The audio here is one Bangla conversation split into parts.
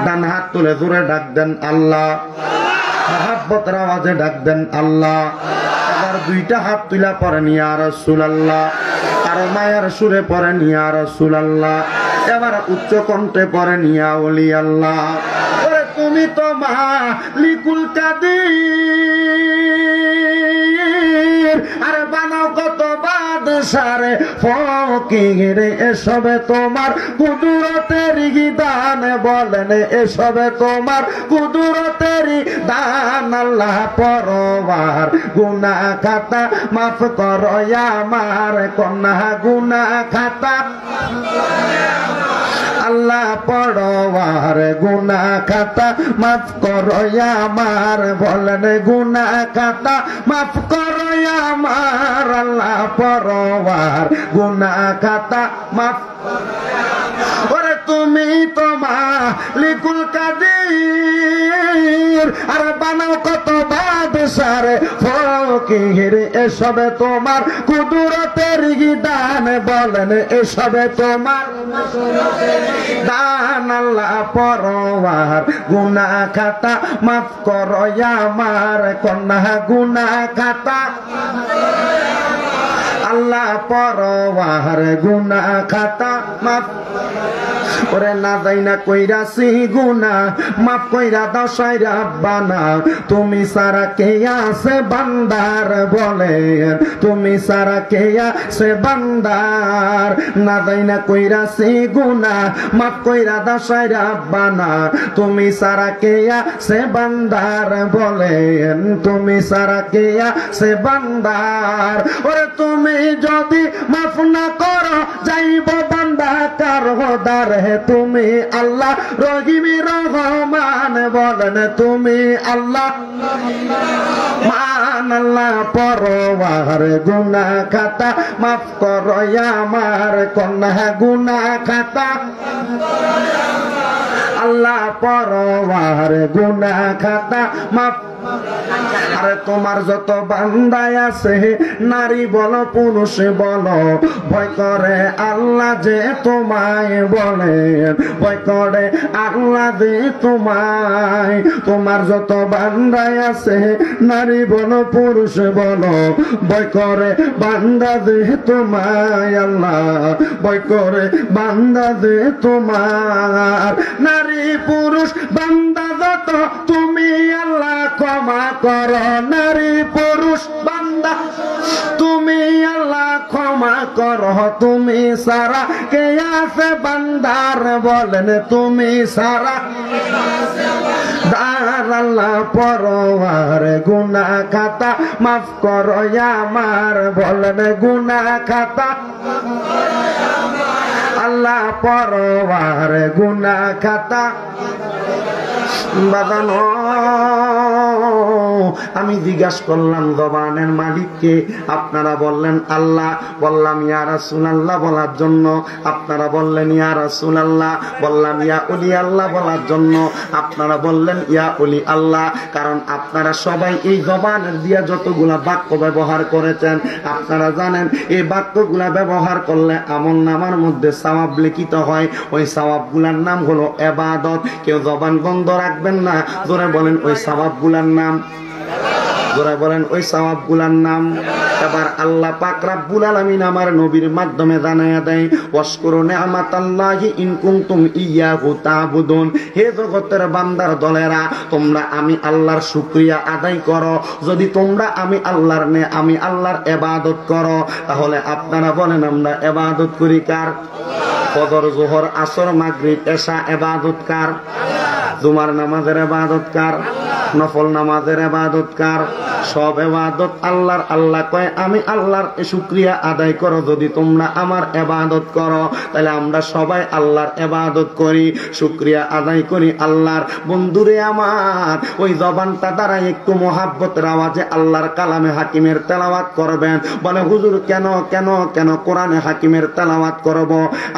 ডান হাত তুলে জোরে ডাক দেন আল্লাহ, মহব্বতের আওয়াজে ডাক দেন আল্লাহ। এবার দুইটা হাত তুলা পড়েন ইয়া রাসূলুল্লাহ, আর মায়ের সুরে পড়েন ইয়া রাসূলুল্লাহ। এবার উচ্চ কণ্ঠে পড়েন ইয়া ওলি আল্লাহ। ওরে তুমি তো মালিকুল কাদির, আরে বানাও কত বাদশারে ফকির, এসবে তোমার কুদরতের দান, বলেন এসবে তোমার কুদরতের দান। আল্লাহ পরওয়ার গুনাহ খাতা মাফ করো আমার, কন্যা গুনাহ খাতা আল্লাহ পরওয়ার গুনাহ খাতা মাফ করো আমার, বলেন গুনাহ খাতা মাফ করো আমার। আল্লাহ পরওয়ার গুনাহ খাতা মাফ, ওরে তুমি তো মালিকুল কাদির, আর বানাও কত বাদশারে ফকির, এসবে তোমার কুদরতের দান, বলেন এসবে তোমার দান। আল্লাহ পরওয়ার গুনাহ খাতা মাফ করো আমার, কন্যা গুনাহ খাতা আল্লাহ পরওয়ার গুনাহ খাতা মাফ, ওরে না যাই না কইরাছি গুনাহ মাফ কইরা দাও সাইরা বানা। তুমি সারা কে আছে বান্দার, বলেন তুমি সারা কে আছে বান্দার। না যাই না কইরাছি গুনাহ মাফ কইরা দাও সাইরা বানা। তুমি সারা কে আছে বান্দার, বলেন তুমি সারা কে আছে বান্দার। ওরে তুমি যদি মাফ না করো যাইব বান্দা কার হদার, হে তুমি আল্লাহ রহিমি রহমান, বলেন তুমি আল্লাহ মান। আল্লাহ পরওয়ার গুনাহ খাতা মাফ করো আমার, কন্যা গুনাহ খাতা আল্লাহ পরওয়ার গুনাহ খাতা মাফ। আরে তোমার যত বান্দায় আছে, নারী বলো পুরুষ বলো, ভয় করে আল্লাহ যে তোমায়, বলেন ভয় করে আল্লাহ যে তোমায়। তোমার যত বান্দায় আছে, নারী বলো পুরুষ বলো, ভয় করে বান্দা যে তোমায়। আল্লাহ ভয় করে বান্দা যে তোমার। নারী পুরুষ বান্দা যত তুমি আল্লাহ ক্ষমা করো, নারী পুরুষ বান্দা তুমি আল্লাহ ক্ষমা করো। তুমি সারা কে আছে বান্দার, বলেন তুমি সারা দার। আল্লাহ পরওয়ার গুনাহ খাতা মাফ করো আমার, বলেন গুনাহ খাতা আল্লাহ পরওয়ার গুনাহ খাতা। বাদানো আমি জিজ্ঞাসা করলাম জবানের মালিককে, আপনারা বললেন আল্লাহ, বললাম ইয়া রাসূলুল্লাহ বলার জন্য। আপনারা বললেন ইয়া রাসূলুল্লাহ, বললাম ইয়া ওলি আল্লাহ বলার জন্য। আপনারা বললেন ইয়া ওলি আল্লাহ, কারণ আপনারা সবাই এই জবানের দিয়া যতগুলা বাক্য ব্যবহার করেছেন, আপনারা জানেন এই বাক্যগুলা ব্যবহার করলে আমলনামার মধ্যে সওয়াব লিখিত হয়। ওই সওয়াবগুলার নাম হলো ইবাদত। কেউ জবান বন্ধ রাখবেন না, জোরে বলেন ওই সওয়াবগুলার নাম, জোরে বলেন ওই সওয়াবগুলার নাম। এবার আল্লাহ পাক রব্বুল আলামিন আমার নবীর মাধ্যমে জানায়া দেয়, ওয়াশকুরু নি'মাতাল্লাহি ইন কুনতুম ইয়্যাহু তা'বুদুন। হে জগতের বান্দার দলেরা, তোমরা আমি আল্লাহর শুকরিয়া আদায় করো। যদি তোমরা আমি আল্লাহর ইবাদত করো, তাহলে আপনারা বলেন আমরা ইবাদত করি কার? ফজর, যোহর, আসর, মাগরিব, এশা ইবাদত কার? জুমার নামাজের ইবাদত কার? নফল নামাজের ইবাদত কার? সব ইবাদত আল্লাহর। আল্লাহ কয় আমি আল্লাহর শুকরিয়া আদায় করো। যদি তোমরা আমার ইবাদত করো, তাহলে আমরা সবাই আল্লাহর ইবাদত করি, শুকরিয়া আদায় করি আল্লাহর। বন্ধুরে আমার, ওই জবানটা দ্বারা একটু মহাব্বতের আওয়াজে আল্লাহর কালামে হাকিমের তেলাওয়াত করবেন। বলে হুজুর কেন কেন কেন কোরআনে হাকিমের তেলাওয়াত করব?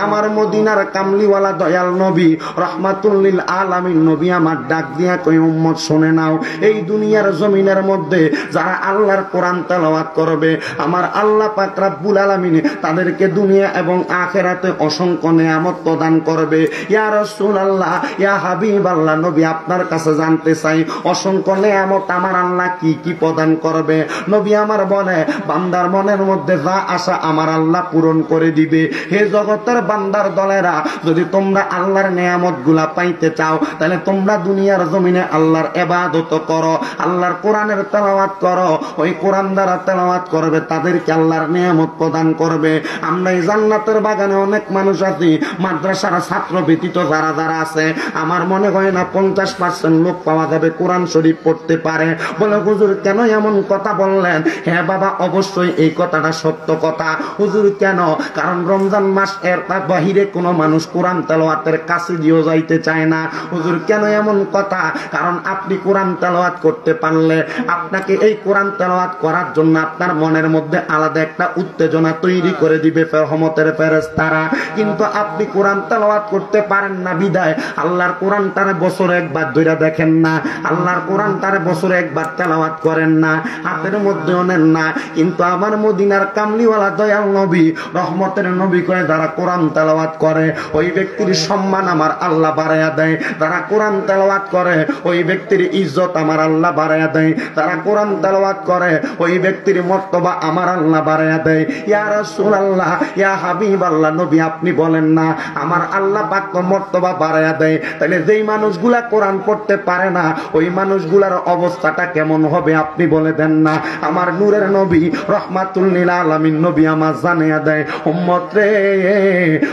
আমার মদিনার কামলিওয়ালা দয়াল নবী রহমাতুল লিল আলামিন নবী আমার ডাক দিয়া কই উম্মত শুনে নাও, এই দুনিয়ার জমিনের মধ্যে যারা আল্লাহর কোরআন তেলাওয়াত করবে আমার আল্লাহ পাক রব্বুল আলামিন তাদেরকে দুনিয়া এবং আখিরাতে অসংখ্য নিয়ামত প্রদান করবে। ইয়া রাসূলুল্লাহ, ইয়া হাবিবাল্লাহ, নবী আপনার কাছে জানতে চাই অসংখ্য নিয়ামত আমার আল্লাহ কি কি প্রদান করবে? নবী আমার বলে বান্দার মনের মধ্যে যা আশা আমার আল্লাহ পূরণ করে দিবে। হে জগতের বান্দার দলেরা, যদি তোমরা আল্লাহর নিয়ামত গুলা পাইতে চাও তাহলে তোমরা দুনিয়ার জমিনে আল্লাহর ইবাদত করো, আল্লাহর কোরআনের তেলাওয়াত করো। ওই কোরআন দ্বারা তেলাওয়াত করবে তাদেরকে আল্লাহর নিয়ামত প্রদান করবে। আমরা এই জান্নাতের বাগানে অনেক মানুষ আছি, মাদ্রাসার ছাত্র ব্যতীত যারা যারা আছে আমার মনে হয় না 50% লোক পাওয়া যাবে কোরআন শরীফ পড়তে পারে। বলে হুজুর কেন এমন কথা বললেন? হ্যাঁ বাবা, অবশ্যই এই কথাটা সত্য কথা। হুজুর কেন? কারণ রমজান মাস এর বাহিরে কোনো মানুষ কোরআন তেলাওয়াতের কাছে দিয়েও যাইতে চায় না। হুজুর কেন এমন কথা? কারণ আপনি কোরআন তেলাওয়াত করতে পারলে আপনাকে এই কোরআন তেলাওয়াত করার জন্য আপনার মনের মধ্যে আলাদা একটা উত্তেজনা তৈরি করে দিবে রহমতের ফেরেশতারা। কিন্তু আপনি কোরআন তেলাওয়াত করতে পারেন না বিদায় আল্লাহর কোরআনটারে বছরে একবার ধরে দেখেন না, আল্লাহর কোরআনটারে বছরে একবার তেলাওয়াত করেন না, হাতের মধ্যেও নেন না। কিন্তু আমার মদিনার কামলিওয়ালা দয়াল নবী, রহমতের নবী কয়ে যারা কোরআন তেলাওয়াত করে ওই ব্যক্তির সম্মান আমার আল্লাহ বাড়াইয়া দেয়। যারা কোরআন তেলাওয়াত করে ওই ব্যক্তির ইজ্জত আমার আল্লাহ বাড়াইয়া দেয়। তারা কোরআন তেলাওয়াত করে ওই ব্যক্তির মর্তবা আমার আল্লাহ বাড়াইয়া দেয়। ইয়া রাসূলুল্লাহ, ইয়া হাবিবাল্লাহ, নবী আপনি বলেন না আমার আল্লাহ পাক তো মর্তবা বাড়াইয়া দেয়। তাহলে যেই মানুষগুলা কোরআন পড়তে পারে না ওই মানুষগুলার অবস্থাটা কেমন হবে আপনি বলে দেন না। আমার নূরের নবী রহমাতুল লিল আলামিন নবী আমার জানিয়ে দেয় উম্মত রে,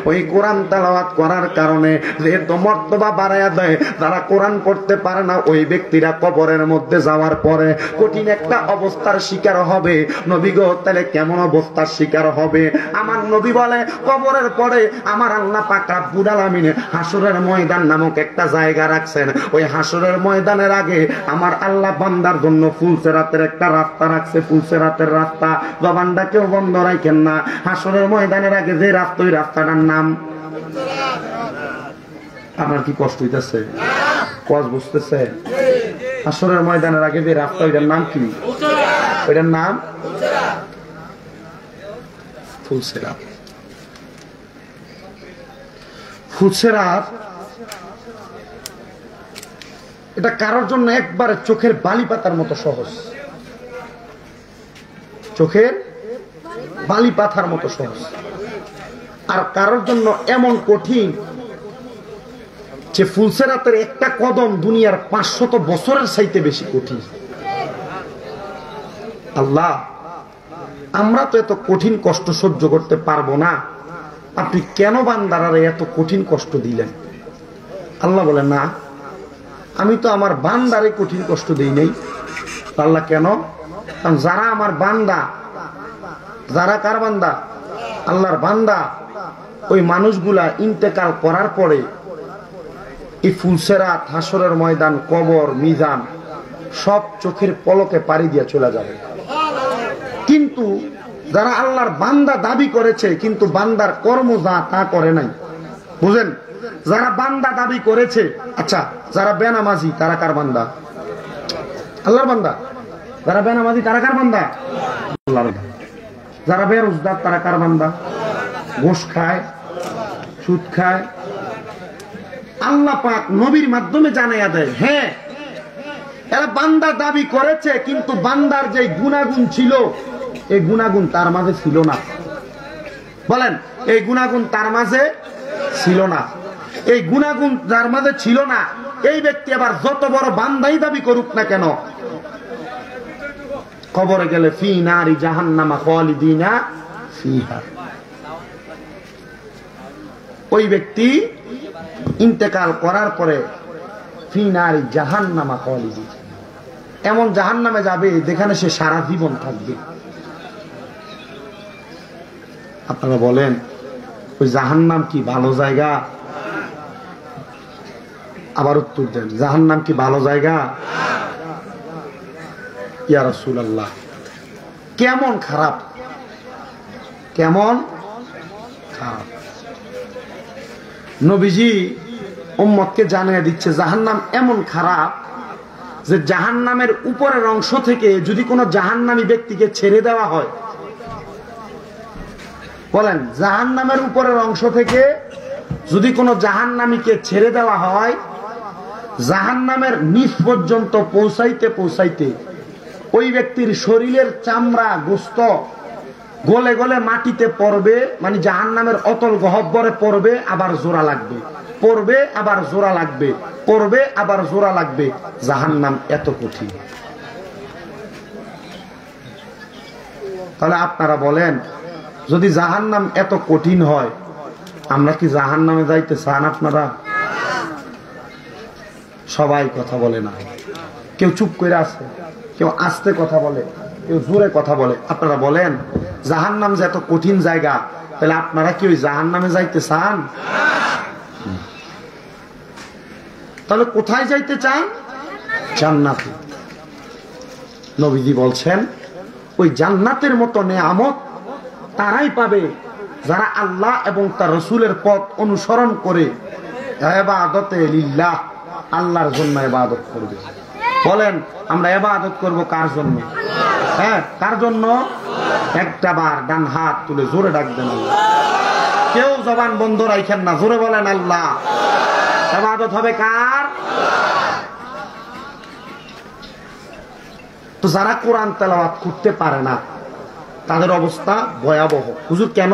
ওই কোরআন তেলাওয়াত করার কারণে যেহেতু মর্তবা বাড়াইয়া দেয়, যারা কোরআন পড়তে পারে না ওই ব্যক্তিরা কবরের মধ্যে যাওয়ার পরে কঠিন একটা অবস্থার শিকার হবে। নবী গো, তাহলে কেমন অবস্থার শিকার হবে? আমার নবী বলে কবরের পরে আমার আল্লাহ পাক রব্বুল আলামিন হাসরের ময়দান নামক একটা জায়গা রাখছেন। ওই হাসরের ময়দানের আগে আমার আল্লাহ বান্দার জন্য ফুলসেরাতের একটা রাস্তা রাখছে। ফুলসেরাতের রাস্তা, জবানটা কেউ বন্ধ রাখেন না। হাসরের ময়দানের আগে যে রাস্তা, ওই রাস্তাটার নাম আমার কি কষ্ট হইতেছে? কজ বুঝতেছে? হাসরের ময়দানের আগে যে রাস্তা, ওইটার নাম কি? ওইটার নাম ফুলসেরাত। ফুলসেরাত এটা কারোর জন্য একবারে চোখের বালি পাতার মতো সহজ, চোখের বালি পাতার মতো সহজ। আর কারোর জন্য এমন কঠিন যে ফুলসেরাতের একটা কদম দুনিয়ার 500 বছরের চাইতে বেশি কঠিন। আল্লাহ, আমরা তো এত কঠিন কষ্ট সহ্য করতে পারবো না, আপনি কেন বান্দারারে এত কঠিন কষ্ট দিলেন? আল্লাহ বলেন না, আমি তো আমার বান্দারে কঠিন কষ্ট দেই নাই। আল্লাহ কেন? কারণ যারা আমার বান্দা, যারা কার বান্দা? আল্লাহর বান্দা, ওই মানুষগুলা ইন্তেকাল করার পরে এই ফুলসেরাত, হাসরের ময়দান, কবর, মিজান সব চোখের পলকে পাড়ি দিয়ে চলে যাবে। কিন্তু যারা আল্লাহর বান্দা দাবি করেছে কিন্তু বান্দার কর্ম যা তা করে নাই, বুঝেন? যারা বান্দা দাবি করেছে, আচ্ছা যারা বেনামাজি তারা কার বান্দা? আল্লাহর বান্দা। যারা বেনামাজি তারা কার বান্দা? আল্লাহর বান্দা। যারা বেরোজগার তারা কার বান্দা? ঘুষ খায়, সুদ খায়। আল্লাহ পাক নবীর মাধ্যমে জানাইয়া দেয়, হ্যাঁ এরা বান্দা দাবি করেছে কিন্তু বান্দার যে গুণাগুণ ছিল এই গুণাগুণ তার মাঝে ছিল না। বলেন, এই গুণাগুণ তার মাঝে ছিল না। এই গুণাগুণ যার মাঝে ছিল না, এই ব্যক্তি আবার যত বড় বান্দাই দাবি করুক না কেন, কবরে গেলে ফি নারি জাহান্নামা খালিদিনা ফিহা, ওই ব্যক্তি ইন্তেকাল করার পরে ফি নারি জাহান্নামা খালিদিনা, এমন জাহান্নামে যাবে যেখানে সে সারা জীবন থাকবে। আপনারা বলেন ওই জাহান্নাম কি ভালো জায়গা? আবার উত্তর দেন, জাহান্নাম কি ভালো জায়গা? ইয়া রাসূলুল্লাহ, কেমন খারাপ, কেমন খারাপ। নবীজি উম্মতকে জানিয়ে দিচ্ছে জাহান্নাম এমন খারাপ যে জাহান্নামের উপরের অংশ থেকে যদি কোনো জাহান্নামী ব্যক্তিকে ছেড়ে দেওয়া হয়, বলেন জাহান্নামের উপরের অংশ থেকে যদি কোনো জাহান্নামীকে ছেড়ে দেওয়া হয়, জাহান্নামের নিচ পর্যন্ত পৌঁছাইতে পৌঁছাইতে ওই ব্যক্তির শরীরের চামড়া গোস্ত গলে গলে মাটিতে পড়বে, মানে জাহান্নামের অতল গহ্বরে পড়বে, আবার জোড়া লাগবে, পড়বে আবার জোড়া লাগবে, পড়বে আবার জোড়া লাগবে। জাহান্নাম এত কঠিন। তাহলে আপনারা বলেন, যদি জাহান্নাম এত কঠিন হয়, আমরা কি জাহান্নামে যাইতে চান? আপনারা সবাই কথা বলে না, কেউ চুপ করে আছে, কেউ আস্তে কথা বলে, কেউ জোরে কথা বলে। আপনারা বলেন জাহান্নাম যে এত কঠিন জায়গা, তাহলে আপনারা কি ওই জাহান্নামে যাইতে চান? তাহলে কোথায় যাইতে চান? জান্নাতে। নবীজি বলছেন ওই জান্নাতের মতো নেয়ামত তারাই পাবে যারা আল্লাহ এবং তার রাসূলের পথ অনুসরণ করে ইবাদতে লিল্লাহ, আল্লাহর জন্য ইবাদত করবে। বলেন আমরা ইবাদত করব কার জন্য? হ্যাঁ, কার জন্য? একটা বার ডান হাত তুলে জোরে ডাকবেন আল্লাহ। কেউ জবান বন্ধ রাখেন না, জোরে বলেন আল্লাহ। ইবাদত হবে কার? তো যারা কোরআন তেলাওয়াত করতে পারে না তাদের অবস্থা ভয়াবহ। হুজুর কেন?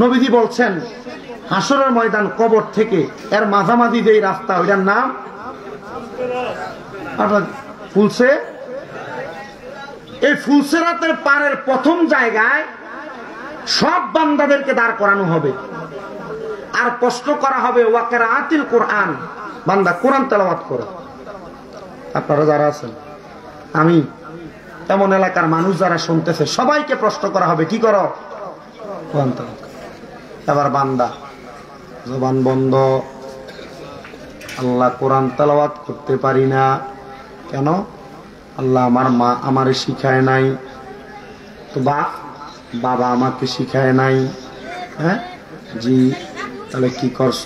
নবীজি বলছেন হাসরের ময়দান কবর থেকে এর মাঝামাঝি যেই রাস্তা, ওইটার নাম ফুলসে। এই ফুলসেরাতের পারের প্রথম জায়গায় সব বান্দাদেরকে দাঁড় করানো হবে, আর প্রশ্ন করা হবে ওয়াকিরাতিল কোরআন, বান্দা কোরআন তেলাওয়াত করো। আপনারা যারা আছেন, আমি এমন এলাকার মানুষ যারা শুনতেছে, সবাইকে প্রশ্ন করা হবে কি করো? কোরআন তেলাওয়াত। এবার বান্দা জবান বন্ধ, আল্লাহ কোরআন তেলাওয়াত করতে পারি না কেন? আল্লাহ আমার মা আমারে শিখায় নাই, তো বাবা আমাকে শিখায় নাই। হ্যাঁ জি, তাহলে কি করছ?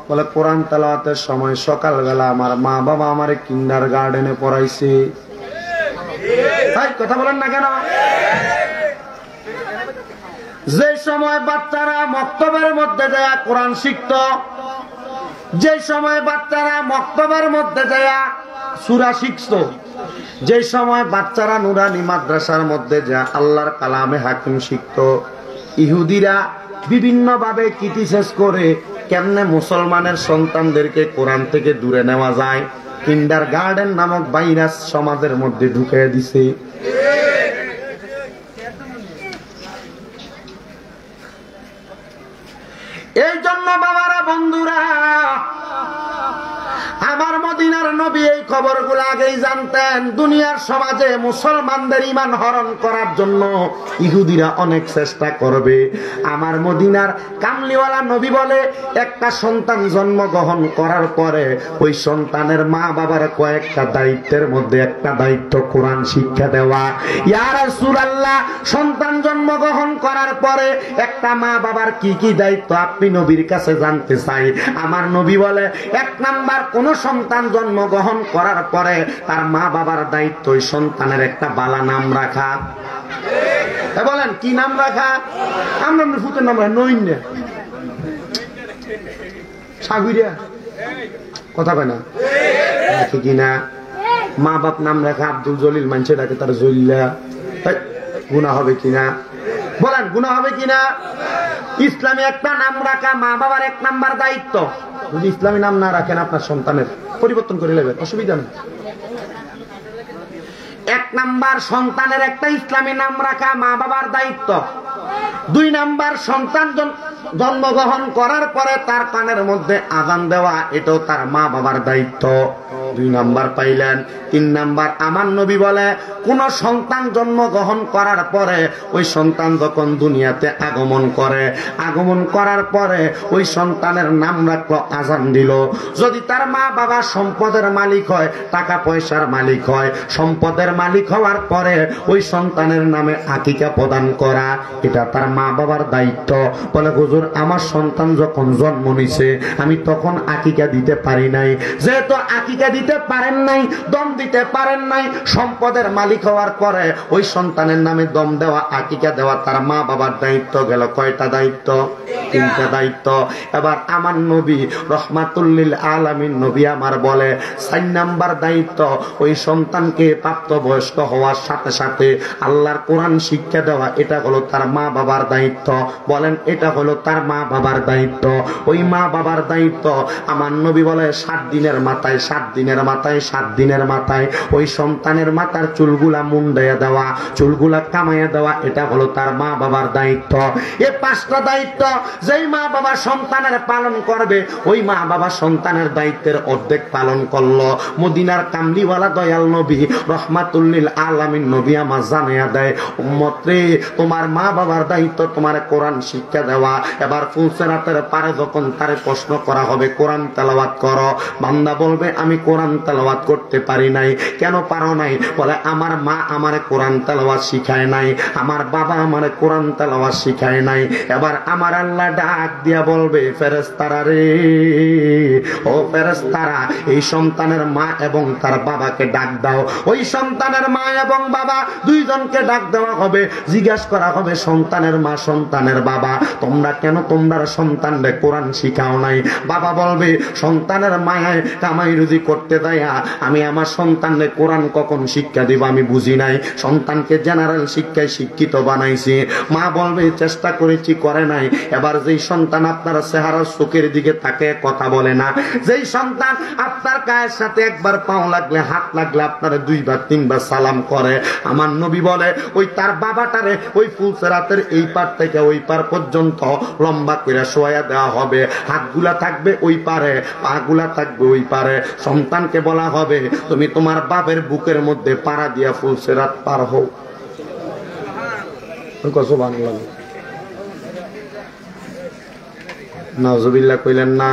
বলে কোরআন তেলাওয়াতের সময় সকালবেলা আমার মা বাবা আমারে কিন্ডারগার্টেনে পড়াইছে। কথা বলেন না কেন? যে সময় বাচ্চারা মক্তবের মধ্যে যায় কোরআন শিখত, যে সময় বাচ্চারা মক্তবের মধ্যে যায় সূরা শিখত, যে সময় বাচ্চারা নুরানি মাদ্রাসার মধ্যে যায় আল্লাহর কালামে হাকিম শিখত, ইহুদিরা বিভিন্ন ভাবে ক্রিটিসাইজ করে কেমনে মুসলমানের সন্তানদেরকে কোরআন থেকে দূরে নেওয়া যায়, কিন্ডারগার্টেন নামক ভাইরাস সমাজের মধ্যে ঢুকে দিছে। এই জন্য বাবারা, বন্ধুরা, আমার মদিনার নবী এই খবরগুলো আগেই জানতেন। দুনিয়ার সমাজে মুসলমানদের ঈমান হরণ করার জন্য ইহুদিরা অনেক চেষ্টা করবে। আমার মদিনার কামলিওয়ালা নবী বলে, একটা সন্তান জন্মগ্রহণ করার পরে ওই সন্তানের মা বাবার কয়েকটা দায়িত্বের মধ্যে একটা দায়িত্ব কোরআন শিক্ষা দেওয়া। ইয়া রাসূলুল্লাহ, সন্তান জন্মগ্রহণ করার পরে একটা মা বাবার কি কি দায়িত্ব আপনি নবীর কাছে জানতে চাই। আমার নবী বলে, এক নাম্বার, কোন সন্তান জন্মগ্রহণ করার পরে তার মা বাবার দায়িত্ব ওই সন্তানের একটা বালা নাম রাখা। বলেন কি নাম রাখা? আমরা ফুতের নাম রাখা নইন্য সাগুরিয়া, কথা কয় না কিনা? মা বাপ নাম রাখা আব্দুল জলিল, মানছে ডাকে তার জলিলা। গুনাহ হবে কিনা? বলেন গুনাহ হবে কিনা? ইসলামে একটা নাম রাখা মা বাবার এক নাম্বার দায়িত্ব। যদি ইসলামী নাম না রাখেন আপনার সন্তানের, পরিবর্তন করে নেবেন, অসুবিধা নেই। এক নাম্বার, সন্তানের একটা ইসলামী নাম রাখা মা বাবার দায়িত্ব। দুই নাম্বার, সন্তান জন্মগ্রহণ করার পরে তার কানের মধ্যে আযান দেওয়া, এটাও তার মা বাবার দায়িত্ব। দুই নাম্বার পাইলেন। তিন নাম্বার, আমার নবী বলে, কোন সন্তান জন্মগ্রহণ করার পরে ওই সন্তান যখন দুনিয়াতে আগমন করে, আগমন করার পরে ওই সন্তানের নাম রাখলো, আযান দিল। যদি তার মা বাবা সম্পদের মালিক হয়, টাকা পয়সার মালিক হয়, সম্পদের মালিক হওয়ার পরে ওই সন্তানের নামে আকিকা প্রদান করা, এটা তার মা বাবার দায়িত্ব। বলে হুজুর আমার সন্তান যখন জন্ম নিছে আমি তখন আকিকা দিতে পারি নাই। যেহেতু আকিকা দিতে পারেন নাই, দম দিতে পারেন নাই, সম্পদের মালিক হওয়ার পরে ওই সন্তানের নামে দম দেওয়া, আকিকা দেওয়া তার মা বাবার দায়িত্ব গেল। কয়টা দায়িত্ব? 3টা দায়িত্ব। এবার আমার নবী রহমাতুল্লিল আলামিন নবী আমার বলে 4 নাম্বার দায়িত্ব ওই সন্তানকে প্রাপ্তবয়স্ক হওয়ার সাথে সাথে আল্লাহর কোরআন শিক্ষা দেওয়া। এটা হলো তার মা বাবার দায়িত্ব। বলেন এটা হলো তার মা বাবার দায়িত্ব। ওই মা বাবার দায়িত্ব আমার নবী বলে 7 দিনের মাথায় 7 দিনের মাথায় 7 দিনের মাথায় ওই সন্তানের মাথার চুলগুলা মুন্ডাইয়া দেওয়া, চুলগুলা কামাইয়া দেওয়া। এটা হলো তার মা বাবার দায়িত্ব। এই 5টা দায়িত্ব যেই মা বাবা সন্তানের পালন করবে ওই মা বাবা সন্তানের দায়িত্বের অর্ধেক পালন করলো। মদিনার কামলিওয়ালা দয়াল নবী রহমাতুল্লিল আলামিন নবী আমার জানাইয়া দেয়, উম্মত রে তোমার মা বাবার দায়িত্ব তোমার কোরআন শিক্ষা দেওয়া। এবার ফুলসিরাতের পারে যখন তারে প্রশ্ন করা হবে কোরআন তেলাওয়াত করো, বান্দা বলবে আমি কোরআন তেলাওয়াত করতে পারি নাই। কেন পারো নাই? বলে আমার মা আমারে কোরআন তেলাওয়াত শিখায় নাই, আমার বাবা আমারে কোরআন তেলাওয়াত শিখায় নাই। এবার আমার আল্লাহ ডাক দিয়া বলবে ফেরেশতারা রে, ও ফেরেশতারা এই সন্তানের মা এবং তার বাবাকে ডাক দাও। ওই সন্তানের মা এবং বাবা দুইজনকে ডাক দেওয়া হবে। জিজ্ঞাসা করা হবে সন্তানের মা সন্তানের বাবা তোমরা কেন তোমরা সন্তানরে কোরআন শিখাও নাই? বাবা বলবে সন্তানের মায়ায় কামাই রুজি করতে দেয়া আমি আমার সন্তানরে কোরআন কখন শিক্ষা দিব আমি বুঝি নাই, সন্তানকে জেনারেল শিক্ষায় শিক্ষিত বানাইছি। মা বলবে চেষ্টা করেছি করে নাই। এবার যেই সন্তান আপনার চেহারার চোখের দিকে তাকে কথা বলে না, যেই সন্তান আপনার গায়ের সাথে একবার পাও লাগলে হাত লাগলে আপনারা 2 বার 3 বার সালাম করে, আমার নবী বলে ওই তার বাবাটারে ওই ফুলসিরাতের এই পার থেকে ওই পার পর্যন্ত লম্বা করে শোয়া দেওয়া হবে। হাতগুলা থাকবে ওই পারে, পাগুলা থাকবে ওই পারে। সন্তানকে বলা হবে তুমি তোমার বাপের বুকের মধ্যে পাড়া দিয়া ফুলসিরাত পার হও। কত বাংলা নাউজুবিল্লাহ কইলেন না?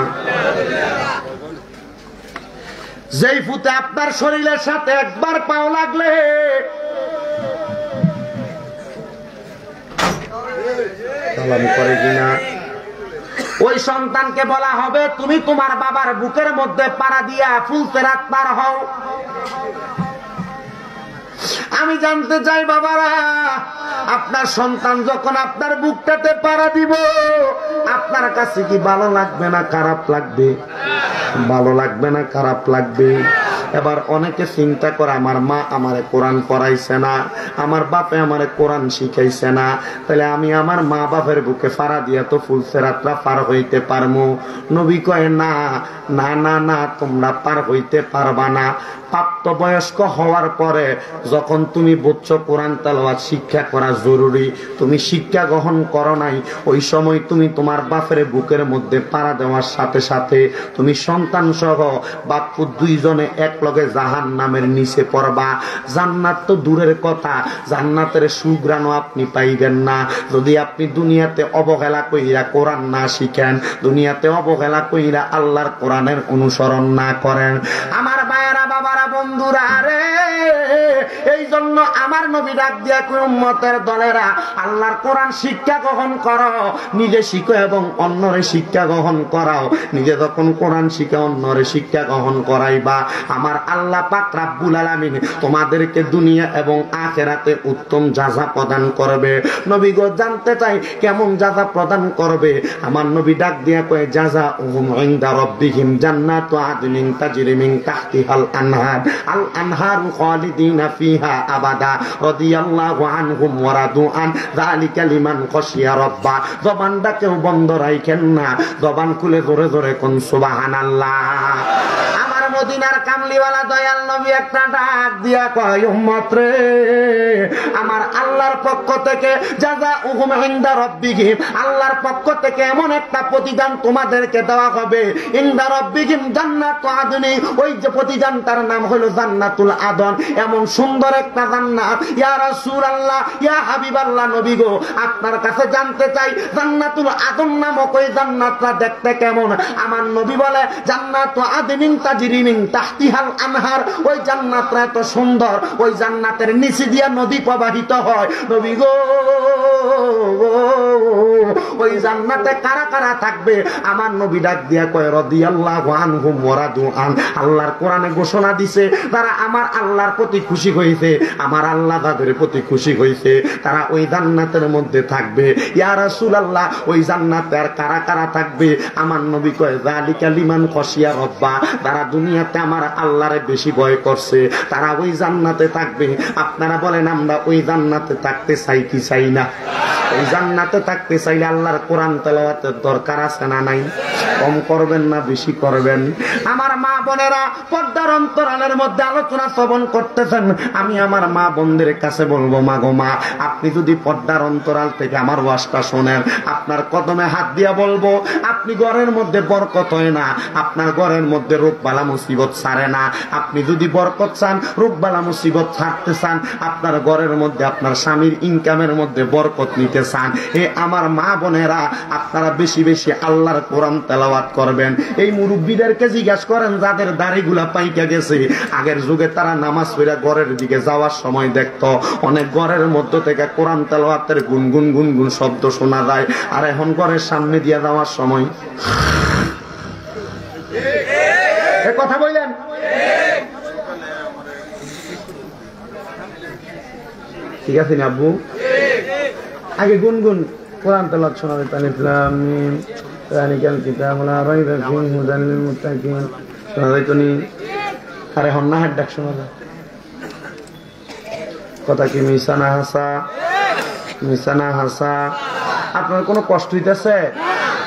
যেই ফুতে আপনার শরীরের সাথে একবার পাও লাগলে সালাম করে কিনা ওই সন্তানকে বলা হবে তুমি তোমার বাবার বুকের মধ্যে পাড়া দিয়া ফুলসিরাত পার হও। আমি জানতে চাই বাবারা আপনার সন্তান যখন আপনার বুকটাতে পাড়া দিব আপনার কাছে কি ভালো লাগবে না খারাপ লাগবে? ভালো লাগবে না খারাপ লাগবে? এবার অনেকে চিন্তা করে আমার মা আমারে কোরআন পড়াইছে না, আমার বাপে আমারে কোরআন শিখাইছে না, তাহলে আমি আমার মা বাপের বুকে পাড়া দিয়া তো ফুলসিরাতরা পার হইতে পারমু? নবী কয় না না না না, তোমরা পার হইতে পারবা না। প্রাপ্তবয়স্ক হওয়ার পরে যখন তুমি বুঝছো কোরআন তেলাওয়াত শিক্ষা করা জরুরি, তুমি শিক্ষা গ্রহণ করো নাই, ওই সময় তুমি তোমার বাপের বুকের মধ্যে পাড়া দেওয়ার সাথে সাথে তুমি সন্তান সহ বাপু দুইজনে এক লগে জাহান্নামের নিচে পড়বা। জান্নাত তো দূরের কথা, জান্নাতের সুঘ্রাণও আপনি পাইবেন না যদি আপনি দুনিয়াতে অবহেলা কইরা কোরআন না শিখেন, দুনিয়াতে অবহেলা কইরা আল্লাহর কোরআনের অনুসরণ না করেন। আমার ভাইয়েরা বাবারা বন্ধুরা রে, এই জন্য আমার নবী ডাক দিয়া কই উম্মতের দলেরা আল্লাহর কোরআন শিক্ষা গ্রহণ করো, নিজে শিখো এবং অন্যরে শিক্ষা গ্রহণ করাও। নিজে যখন কোরআন শিখে অন্যরে শিক্ষা গ্রহণ করাইবা আমার আল্লাহ পাক রব্বুল আলামিন তোমাদেরকে দুনিয়া এবং আখিরাতে উত্তম জাযা প্রদান করবে। নবী গো জানতে চাই কেমন জাযা প্রদান করবে? আমার নবী ডাক দিয়া কয় জাযাউহুম ইনদা রাব্বিহিম জান্নাতু আদনিন তাজরি মিন তাহতিহাল আনহার আল আনহারু খালিদিনা ফিহা আবাদা রাদিয়াল্লাহু আনহুম ওয়া রাদু আন যালিকা লিমান খাশিয়া রাব্বা। জবানটা কেউ বন্ধ রাখেন না, জবান খুলে জোরে জোরে কোন সুবহানাল্লাহ। আমার মদিনার কামলিওয়ালা দয়াল নবী একটা ডাক দিয়া কয় উম্মত রে, আমার আল্লাহর পক্ষ থেকে জাযাউহুম ইনদা রাব্বিহিম, আল্লাহর পক্ষ থেকে এমন একটা প্রতিদান তোমাদেরকে দেওয়া হবে। ইনদা রাব্বিহিম জান্নাতু আদনি, ওই যে প্রতিদানটার নাম হলো জান্নাতুল আদন। এমন সুন্দর একটা জান্নাত। ইয়া রাসূলুল্লাহ, ইয়া হাবিবাল্লাহ, নবী গো আপনার কাছে জানতে চাই জান্নাতুল আদন নামক ওই জান্নাতটা দেখতে কেমন? আমার নবী বলে জান্নাতু আদনিন তাজরি মিন মিন তাহতিহাল আনহার, ওই জান্নাতটা এত সুন্দর, ওই জান্নাতের নিচে দিয়া নদী প্রবাহিত হয়। নবী গো, ওই জান্নাতে কারা কারা থাকবে? আমার নবী ডাক দিয়া কয় রাদিয়াল্লাহু আনহুম ওয়া রাদু আন। আল্লাহর কোরআনে ঘোষণা দিছে তারা আমার আল্লাহর প্রতি খুশি হইছে, আমার আল্লাহ তাদের প্রতি খুশি হইছে, তারা ওই জান্নাতের মধ্যে থাকবে। ইয়া রাসূলুল্লাহ, ওই জান্নাতে আর কারা কারা থাকবে? আমার নবী কয় যালিকা লিমান খাশিয়া রাব্বা, তারা দুনিয়াতে আমার আল্লাহরে বেশি ভয় করছে, তারা ওই জান্নাতে থাকবে। আপনারা বলেন আমরা ওই জান্নাতে থাকতে চাই কি চাই না? ওই জান্নাতে থাকতে চাইলে আল্লাহর কোরআন তেলাওয়াতের দরকার আছে না নাই? কম করবেন না বেশি করবেন? আমার মা বোনেরা পর্দার অন্তরালের মধ্যে আলোচনা শ্রবণ করতেছেন, আমি আমার মা বোনদের কাছে বলবো, মা গো মা, আপনি যদি পর্দার অন্তরাল থেকে আমার ওয়াজটা শোনেন, আপনার কদমে হাত দিয়া বলবো, আপনি ঘরের মধ্যে বরকত হয় না, আপনার ঘরের মধ্যে রোগবালা মুসিবত ছাড়ে না। আপনি যদি বরকত চান, রোগবালা মুসিবত ছাড়তে চান, আপনার ঘরের মধ্যে আপনার স্বামীর ইনকামের মধ্যে বরকত নিতে চান, এ আমার মা বোনেরা আপনারা বেশি বেশি আল্লাহর কোরআন তেলাওয়াত করবেন। এই মুরব্বীদেরকে জিজ্ঞাসা করেন যাদের দাড়িগুলা পাইকা গেছে, আগের যুগে তারা নামাজ পড়া ঘরের দিকে যাওয়ার সময় দেখতো অনেক ঘরের মধ্য থেকে কোরআন তেলাওয়াতের গুনগুন গুনগুন শব্দ শোনা যায়, আর এখন ঘরের সামনে দিয়ে যাওয়ার সময় কথা বললেন ঠিক আছে না আব্বু? আগে গুনগুন কোরআন তেলাওয়াত শোনাবে। আরে হন্না হাত ডাক শোনা যায় কথা কি? মিশানা হাসা, মিশানা হাসা। আপনার কোনো কষ্ট হইতেছে?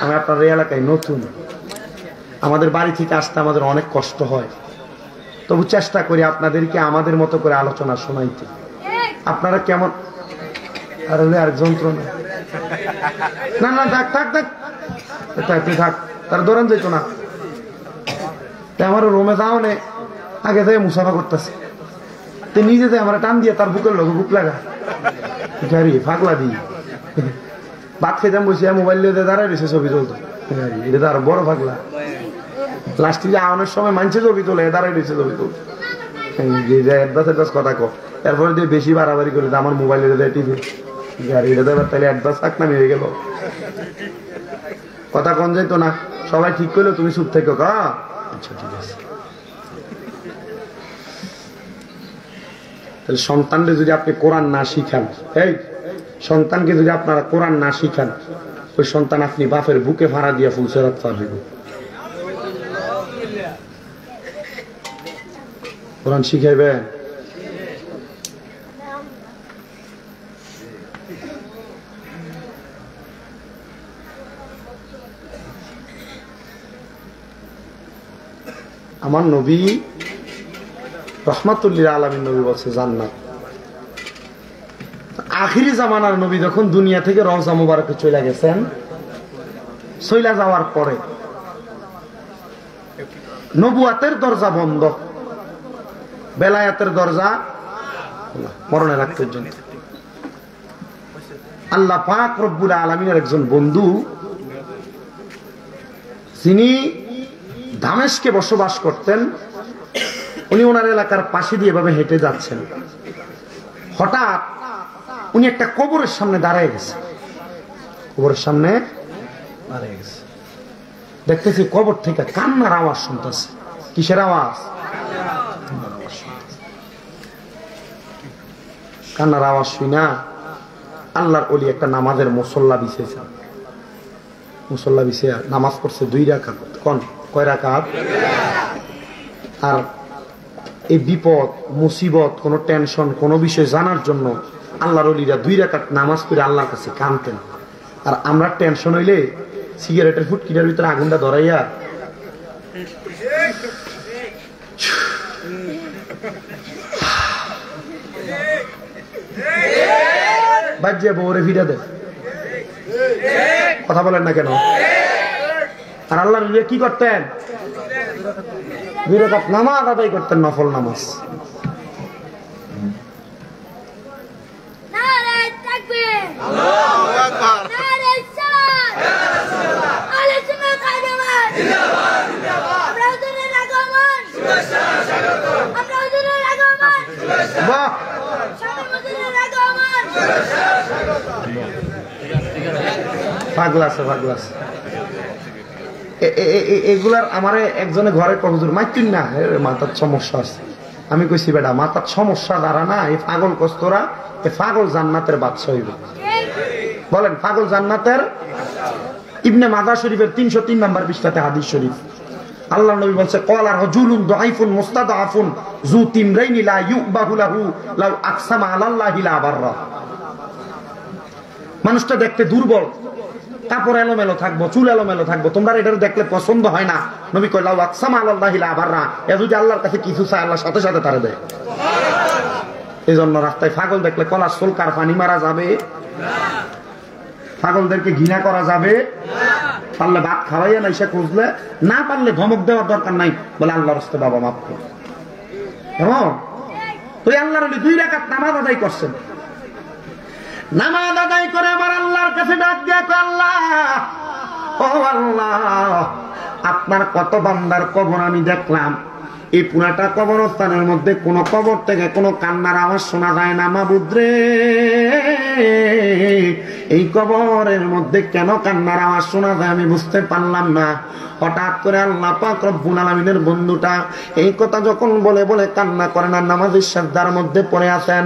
আমি আপনার এই এলাকায় নতুন, আমাদের বাড়ি থেকে আসতে আমাদের অনেক কষ্ট হয়, তবু চেষ্টা করি আপনাদেরকে আমাদের মতো করে আলোচনা শোনাইতে। আপনারা কেমন? আর আর যন্ত্রণা না না, থাক থাক থাক, তুই থাক, তার দৌড়ান যেত না। আমার রুমে যাও নে, আগে যাই মুসাফা করতেছে, তো নিজে যাই আমার টান দিয়ে তার বুকের লোক বুক লাগা ফাঁকলা দিই ভাত খেতাম বসে মোবাইল দিয়ে দাঁড়ায় রয়েছে, ছবি তুলতো। এটা তো আর বড় ফাঁকলা, লাস্টে যে আওয়ানোর সময় মানছে ছবি তোলে, দাঁড়ায় রয়েছে ছবি তুলতো। অ্যাডভান্স কথা কো, এরপরে দিয়ে বেশি বাড়াবাড়ি করে আমার মোবাইলে দেয় টিভি গাড়িটা দেবার, তাহলে অ্যাডভান্স থাক না হয়ে গেল। কথা কন যাইতো না, সবাই ঠিক করলো, তুমি চুপ থেকে কা। আচ্ছা ঠিক আছে। তাহলে সন্তানকে যদি আপনি কোরআন না শিখান, এই সন্তানকে যদি আপনারা কোরআন না শিখান, ওই সন্তান আপনি বাপের বুকে ভাড়া দিয়া ফুলসেরাত পারবে। কোরআন শিখাইবেন। আমার নবী রহমাতুল্লিল আলামিন নবী বলছে জান্নাত। আখিরি জামানার নবী যখন দুনিয়া থেকে রওজা মুবারকে চলে গেছেন, চলে যাওয়ার পরে নবুয়াতের দরজা বন্ধ, বেলায়াতের দরজা মরণের আগ পর্যন্ত। আল্লাহ পাক রব্বুল আলামিনের একজন বন্ধু, যিনি দামেস্কে বসবাস করতেন, উনি ওনার এলাকার পাশে দিয়ে এভাবে হেঁটে যাচ্ছেন। হঠাৎ উনি একটা কবরের সামনে দাঁড়ায় গেছে, কবরের সামনে দাঁড়ায় গেছে। দেখতেছি কবর থেকে কান্নার আওয়াজ শুনতেছে। কিসের আওয়াজ? কান্নার আওয়াজ শুনা আল্লাহর ওলি একটা নামাজের মুসল্লা বিছেছে, মুসল্লা বিছে নামাজ পড়ছে 2 রাকাত। কোন কয় রাকাত? আর এই বিপদ মুসিবত, কোনো টেনশন, কোনো বিষয় জানার জন্য আল্লাহর ওলিরা 2 রাকাত নামাজ পড়ে আল্লাহর কাছে কাঁদতেন। আর আমরা টেনশন হইলে সিগারেটের ফুটকিটার ভিতরে আগুনটা ধরাইয়া বাজ্যে বউরে ফিরে দেয়। কথা বলেন না কেন? আর আল্লাহর ওলিরা কি করতেন? 2 রাকাত নামাজ আদায় করতেন, নফল নামাজ। বাহ, পাগলা আছে, পাগলা আছে। এগুলার আমারে একজনে ঘরে হুজুর মাইতুন না, মাথার সমস্যা আছে। আমি কইছি বেটা মাথার সমস্যা দ্বারা না, এই পাগল কস্তরা, এই পাগল জান্নাতের বাদশা হইবে। বলেন পাগল জান্নাতের। ইবনে মাদা শরীফের 303 নম্বর পৃষ্ঠাতে হাদিস শরীফ, আল্লাহ নবী বলছে ক্বালা রাজুলুন দাঈফুন মুস্তাদআফুন যু তিমরাইনি লা ইউবাহু লাহু লাউ আকসামা আলাল্লাহি লা বাররা। মানুষটা দেখতে দুর্বল, কাপড় এলোমেলো থাকবো, চুল এলোমেলো থাকবো, তোমরা এটা দেখলে পছন্দ হয় না। নবী কয় লাউ আকসামা আলাল্লাহি লা বাররা, এ যদি আল্লাহর কাছে কিছু চায় আল্লাহ সাথে সাথে তারে দেয়। এই জন্য রাস্তায় পাগল দেখলে কলার সলকার পানি মারা যাবে না, পাগলদেরকে ঘৃণা করা যাবে না। পারলে ভাত খাওয়াইয়া না এসে খুঁজলে, না পারলে ধমক দেওয়ার দরকার নাই, বলে আল্লাহর রাস্তায় বাবা মাফ কর। কেমন তুই আল্লাহর 2 রাকাত নামাজ আদায় করছেন, নামাজ আদায় করে আবার আল্লাহর কাছে ডাক দিয়া কয় আল্লাহ, ও আল্লাহ, আপনার কত বান্দার কবর আমি দেখলাম, এই পুরাটা কবরস্থানের মধ্যে কোন কবর থেকে কোনো কান্নার আওয়াজ শোনা যায় না। মাবুদ রে, এই কবরের মধ্যে কেন কান্নার আওয়াজ শোনা যায় আমি বুঝতে পারলাম না। হঠাৎ করে আল্লাহ পাক রব্বুল আলামিনের বন্ধুটা এই কথা যখন বলে বলে কান্না করেন আর নামাজের সিজদার মধ্যে পড়ে আছেন,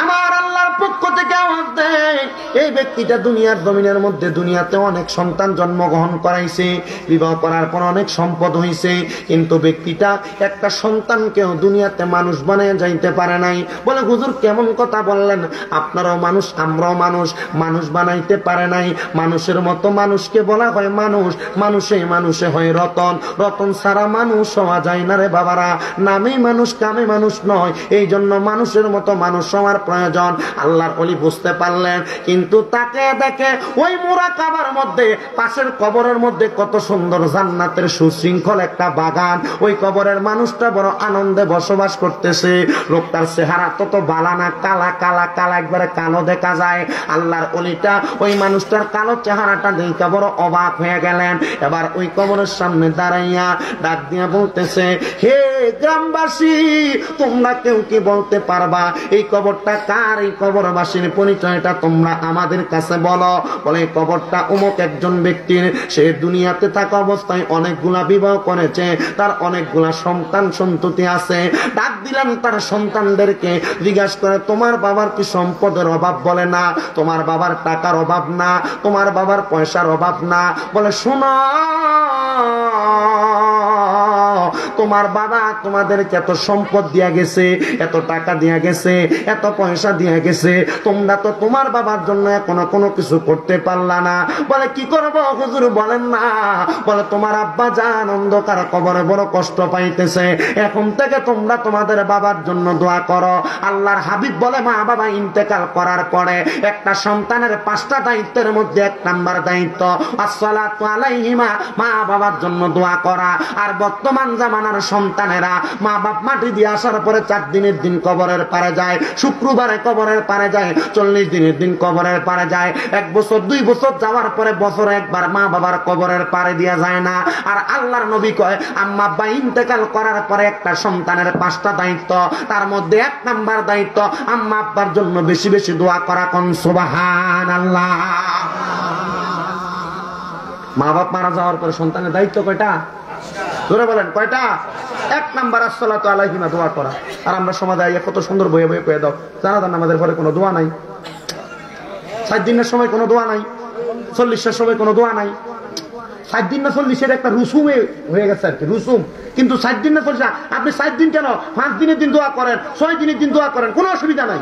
আমার আল্লাহর পক্ষ থেকে আওয়াজ দেয়, এই ব্যক্তিটা দুনিয়ার জমিনের মধ্যে দুনিয়াতে অনেক সন্তান জন্মগ্রহণ করাইছে, বিবাহ করার পর অনেক সম্পদ হইছে, কিন্তু ব্যক্তিটা একটা সন্তানকেও দুনিয়াতে মানুষ বানিয়ে যাইতে পারে নাই। বলে হুজুর কেমন কথা বললেন, আপনারাও মানুষ আমরাও মানুষ, মানুষ বানাইতে পারে নাই। মানুষের মতো মানুষকে বলা হয় মানুষ, মানুষে হয় রতন, রতন ছাড়া মানুষ হওয়া যায় না রে বাবারা। নামে মানুষ কামে মানুষ নয়, এই জন্য মানুষের মতো মানুষ হওয়ার প্রয়োজন। আল্লাহর ওলি বুঝতে পারলেন, কিন্তু তাকে দেখে ওই মুরাকাবার মধ্যে পাশের কবরের মধ্যে কত সুন্দর জান্নাতের সুশৃঙ্খল একটা বাগান, ওই কবরের মানুষটা বড় আনন্দে বসবাস করতেছে। লোকটার চেহারা তত বালানা, কালা কালা কালা, একবারে কালো দেখা যায়। আল্লাহর ওলিটা ওই মানুষটার কালো চেহারাটা দেখে বড় অবাক হয়ে গেলেন। এবার ওই কবরের সামনে দাঁড়াইয়া ডাক দিয়া বলতেছে, হে গ্রামবাসী, তোমরা কেউ কি বলতে পারবা এই কবরটা কার? এই কবরবাসীর পরিচয়টা তোমরা আমাদের কাছে বলো। বলে এই কবরটা অমুক একজন ব্যক্তির, সে দুনিয়াতে থাকা অবস্থায় অনেকগুলা বিবাহ করেছে, তার অনেকগুলা সন্তান সন্ততি আছে। ডাক দিলেন তার সন্তানদেরকে, জিজ্ঞাসা করে তোমার বাবার কি সম্পদের অভাব? বলে না। তোমার বাবার টাকার অভাব না, তোমার বাবার পয়সার অভাব না। বলে শোনো, তোমার বাবা তোমাদেরকে এত সম্পদ দিয়া গেছে, এত টাকা দিয়া গেছে, এত পয়সা দিয়া গেছে, তোমরা তো তোমার বাবার জন্য এখনো কোনো কিছু করতে পারলা না। বলে কি করবো হুজুর বলেন না। বলে তোমার আব্বা জান অন্ধকার কবরে বড় কষ্ট পাইতেছে, এখন থেকে তোমরা তোমাদের বাবার জন্য দোয়া করো। আল্লাহর হাবিব বলে মা বাবা ইন্তেকাল করার পরে একটা সন্তানের 5টা দায়িত্বের মধ্যে 1 নাম্বার দায়িত্ব আসসালাতু আলাইহিমা, মা বাবার জন্য দোয়া করা। আর বর্তমান জামানার সন্তানেরা মা বাপ মাটি দিয়ে আসার পরে 4 দিনের দিন কবরের পারে যায়, শুক্রবারে কবরের পারে যায়, 40 দিনের দিন কবরের পারে যায়। 1 বছর 2 বছর যাওয়ার পরে বছরে একবার মা বাবার কবরের পারে দিয়া যায় না। আর আল্লাহর নবী কয় আম্মা আব্বা ইন্তেকাল করার পরে একটা সন্তানের 5টা দায়িত্ব, তার মধ্যে 1 নাম্বার দায়িত্ব আম্মা আব্বার জন্য বেশি বেশি দোয়া করা। কোন সুবহানাল্লাহ। মা বাপ মারা যাওয়ার পরে সন্তানের দায়িত্ব কয়টা? ধরে বলেন কয়টা? 1 নাম্বার আসসালাতু আলাইহিমা, দোয়া করা। আর আমরা সমাজে আইয়া কত সুন্দর বইয়ে বইয়ে কয়ে দাও, জানাজান নামাজের পরে কোনো দোয়া নাই, 7 দিনের সময় কোনো দোয়া নাই, 40-এর সময় কোনো দোয়া নাই। 7 দিন না 40-এর একটা রুসুমে হয়ে গেছে আর কি, রুসুম। কিন্তু 7 দিন না 40, আপনি 7 দিন কেন 5 দিনের দিন দোয়া করেন, 6 দিনের দিন দোয়া করেন, কোনো অসুবিধা নাই।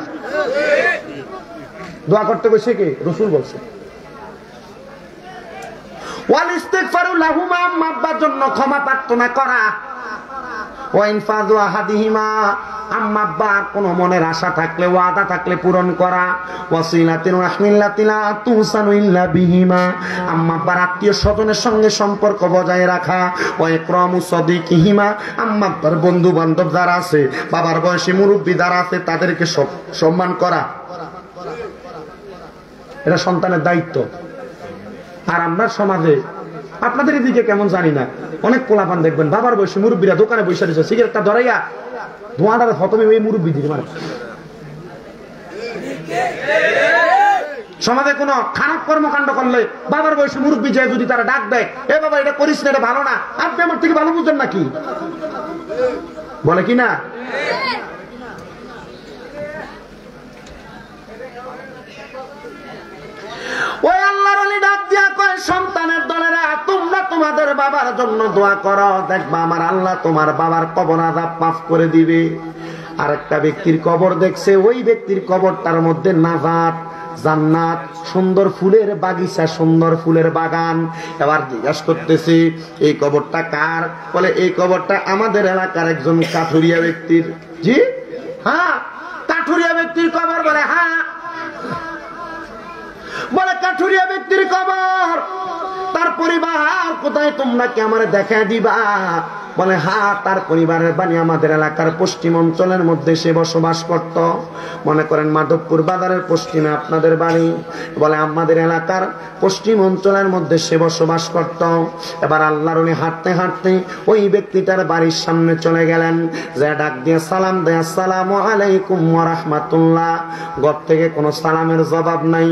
দোয়া করতে বসে কে? রাসূল বলছে ওয়াল ইস্তিগফারু লাহুমা, আম্মা আব্বার জন্য ক্ষমা প্রার্থনা করা। ওয়া ইনফাযু আহাদিহিমা, আম্মা আব্বার কোনো মনের আশা থাকলে, ওয়াদা থাকলে পূরণ করা। ওয়াসিলাতিন রাহমিল্লাতিলা তুসানু ইল্লা বিহিমা, আম্মা আব্বার আত্মীয় স্বজনের সঙ্গে সম্পর্ক বজায় রাখা। ওয়া ইকরামু সাদিকিহিমা, আম্মা আব্বার বন্ধু বান্ধব যারা আছে, বাবার বয়সী মুরব্বি যারা আছে, তাদেরকে সম্মান করা। এটা সন্তানের দায়িত্ব। আর আমরা সমাজে, আপনাদের এদিকে কেমন জানি না, অনেক পোলাপান দেখবেন বাবার বয়সী মুরব্বীরা দোকানে বসে রয়েছে, সিগারেটটা ধরাইয়া ধোঁয়াটার হতমে ওই মুরব্বী দিকে মানে সমাজে কোনো খারাপ কর্মকাণ্ড করলে বাবার বয়সী মুরব্বী যে যদি তারা ডাক দেয়, এ বাবা এটা করিস না, এটা ভালো না, আপনি আমার থেকে ভালো বুঝেন নাকি, বলে কি না? ওই আল্লাহর ওলি ডাক দিয়া কয়, সন্তানের দলেরা তোমরা তোমাদের বাবার জন্য দোয়া করো, দেখবা আমার আল্লাহ তোমার বাবার কবর আযাব মাফ করে দিবে। আরেকটা ব্যক্তির কবর দেখছে, ওই ব্যক্তির কবরটার মধ্যে নাজাত, জান্নাত, সুন্দর ফুলের বাগিচা, সুন্দর ফুলের বাগান। এবার জিজ্ঞাসা করতেছি এই কবরটা কার? বলে এই কবরটা আমাদের এলাকার একজন কাঠুরিয়া ব্যক্তির। জি হ্যাঁ, কাঠুরিয়া ব্যক্তির কবর? বলে হ্যাঁ। বলে কাঠুরিয়া ব্যক্তির কবর, তার পরিবার কোথায়, তোমরা কি আমার দেখা দিবা? বলে হ্যাঁ, তার পরিবারের বাড়ি আমাদের এলাকার পশ্চিম অঞ্চলের মধ্যে সে বসবাস করত। মনে করেন মাধবপুর বাজারের পশ্চিমে আপনাদের বাড়ি, বলে আমাদের এলাকার পশ্চিম অঞ্চলের মধ্যে সে বসবাস করত। এবার আল্লাহর ওলি হাঁটতে হাঁটতে ওই ব্যক্তিটার বাড়ির সামনে চলে গেলেন, যে ডাক দিয়ে সালাম দেয়, আসসালামু আলাইকুম ওয়া রাহমাতুল্লাহ। ঘর থেকে কোনো সালামের জবাব নাই।